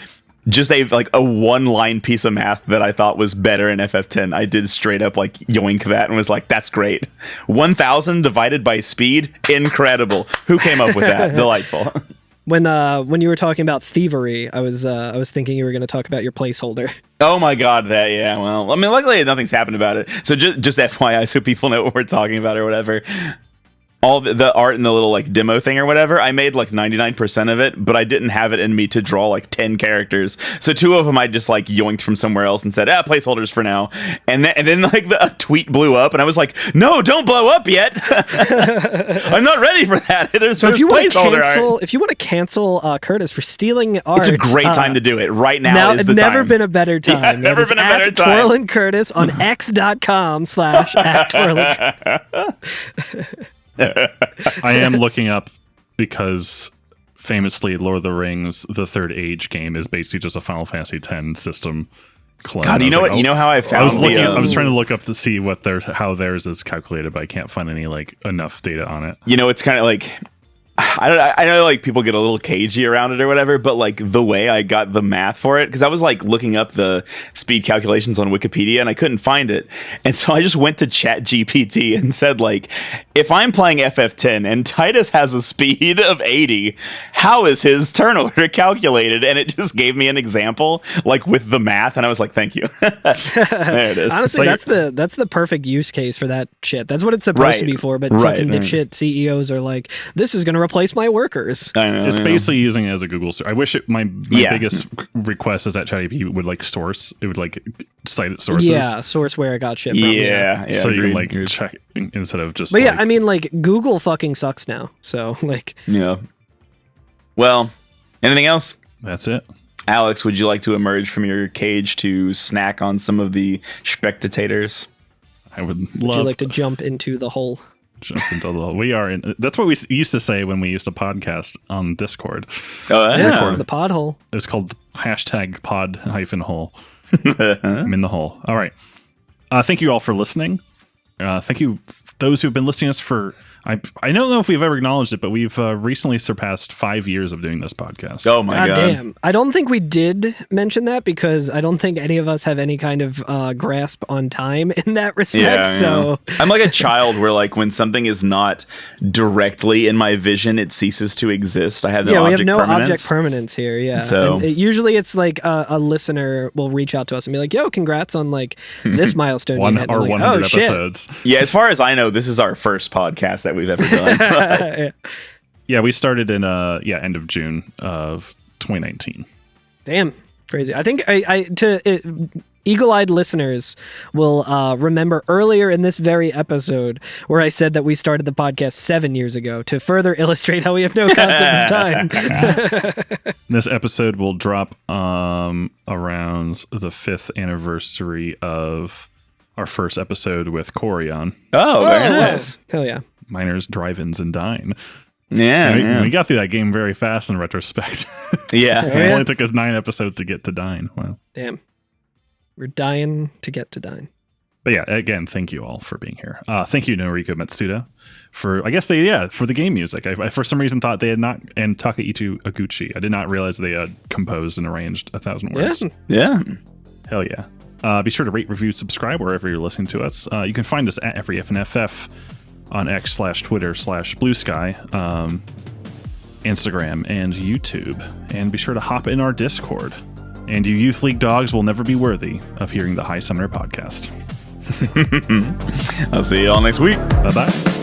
just a one-line piece of math that I thought was better in FF10. I did straight up, like, yoink that and was like, that's great. 1,000 divided by speed? Incredible. Who came up with that? Delightful. When you were talking about thievery, I was thinking you were going to talk about your placeholder. Oh my god, yeah. Well, I mean, luckily nothing's happened about it. So just FYI, so people know what we're talking about or whatever. All the art in the little like demo thing or whatever, I made like 99% of it, but I didn't have it in me to draw like 10 characters. So 2 of them I just like yoinked from somewhere else and said, placeholders for now. And then like a tweet blew up, and I was like, no, don't blow up yet. I'm not ready for that. So if you want to cancel Curtis for stealing art, it's a great time to do it. Right now is the time. Never been a better time. Yeah, never been a better time. Twirl and Curtis on x.com/@twirl. I am looking up because famously Lord of the Rings, the Third Age game is basically just a Final Fantasy X system clone. God, you know what? You know how I found I was trying to look up to see what how theirs is calculated, but I can't find any like enough data on it. You know, it's kind of like I know like people get a little cagey around it or whatever, but like the way I got the math for it, because I was like looking up the speed calculations on Wikipedia and I couldn't find it. And so I just went to ChatGPT and said, like, if I'm playing FF10 and Titus has a speed of 80, how is his turn order calculated? And it just gave me an example, like with the math, and I was like, thank you. There it is. Honestly, that's the perfect use case for that shit. That's what it's supposed to be for, but fucking dipshit CEOs are like, this is gonna replace my workers. I know, it's basically using it as a Google search. I wish my biggest request is that ChatGPT would like source. It would like cite its sources. Yeah, source where I got shit from. Yeah. So you can like check instead of just. But I mean, like Google fucking sucks now. So like. Yeah. Well, anything else? That's it. Alex, would you like to emerge from your cage to snack on some of the spectators? I would love. Would you like to jump into the hole? We are in. That's what we used to say when we used to podcast on Discord. Oh yeah, the pod hole. It's called #pod-hole. I'm in the hole. All right. Thank you all for listening. Thank you those who've been listening to us for. I don't know if we've ever acknowledged it, but we've recently surpassed 5 years of doing this podcast. Oh my God. Damn. I don't think we did mention that because I don't think any of us have any kind of grasp on time in that respect. Yeah, so I'm like a child where like when something is not directly in my vision, it ceases to exist. I have no we have no object permanence here. Yeah. So usually it's like a listener will reach out to us and be like, yo, congrats on like this milestone. 100 episodes. Yeah. As far as I know, this is our first podcast that we've ever done. Yeah, we started in end of June of 2019. Damn, crazy. I think eagle-eyed listeners will remember earlier in this very episode where I said that we started the podcast 7 years ago to further illustrate how we have no concept of time. This episode will drop around the 5th anniversary of our first episode with Corey on. Oh, very nice. Hell yeah. Miners, Drive-Ins, and Dine. Yeah, we got through that game very fast in retrospect. Yeah. It only took us 9 episodes to get to Dine. Wow. Damn. We're dying to get to Dine. But yeah, again, thank you all for being here. Thank you, Noriko Matsuda, for for the game music. I for some reason thought they had not, and Takaichi Oguchi. I did not realize they had composed and arranged 1,000 words. Yeah. Hell yeah. Be sure to rate, review, subscribe wherever you're listening to us. You can find us at EveryFNFF on X/Twitter/Blue Sky, Instagram, and YouTube. And be sure to hop in our Discord. And you Youth League dogs will never be worthy of hearing the High Summoner podcast. I'll see you all next week. Bye-bye.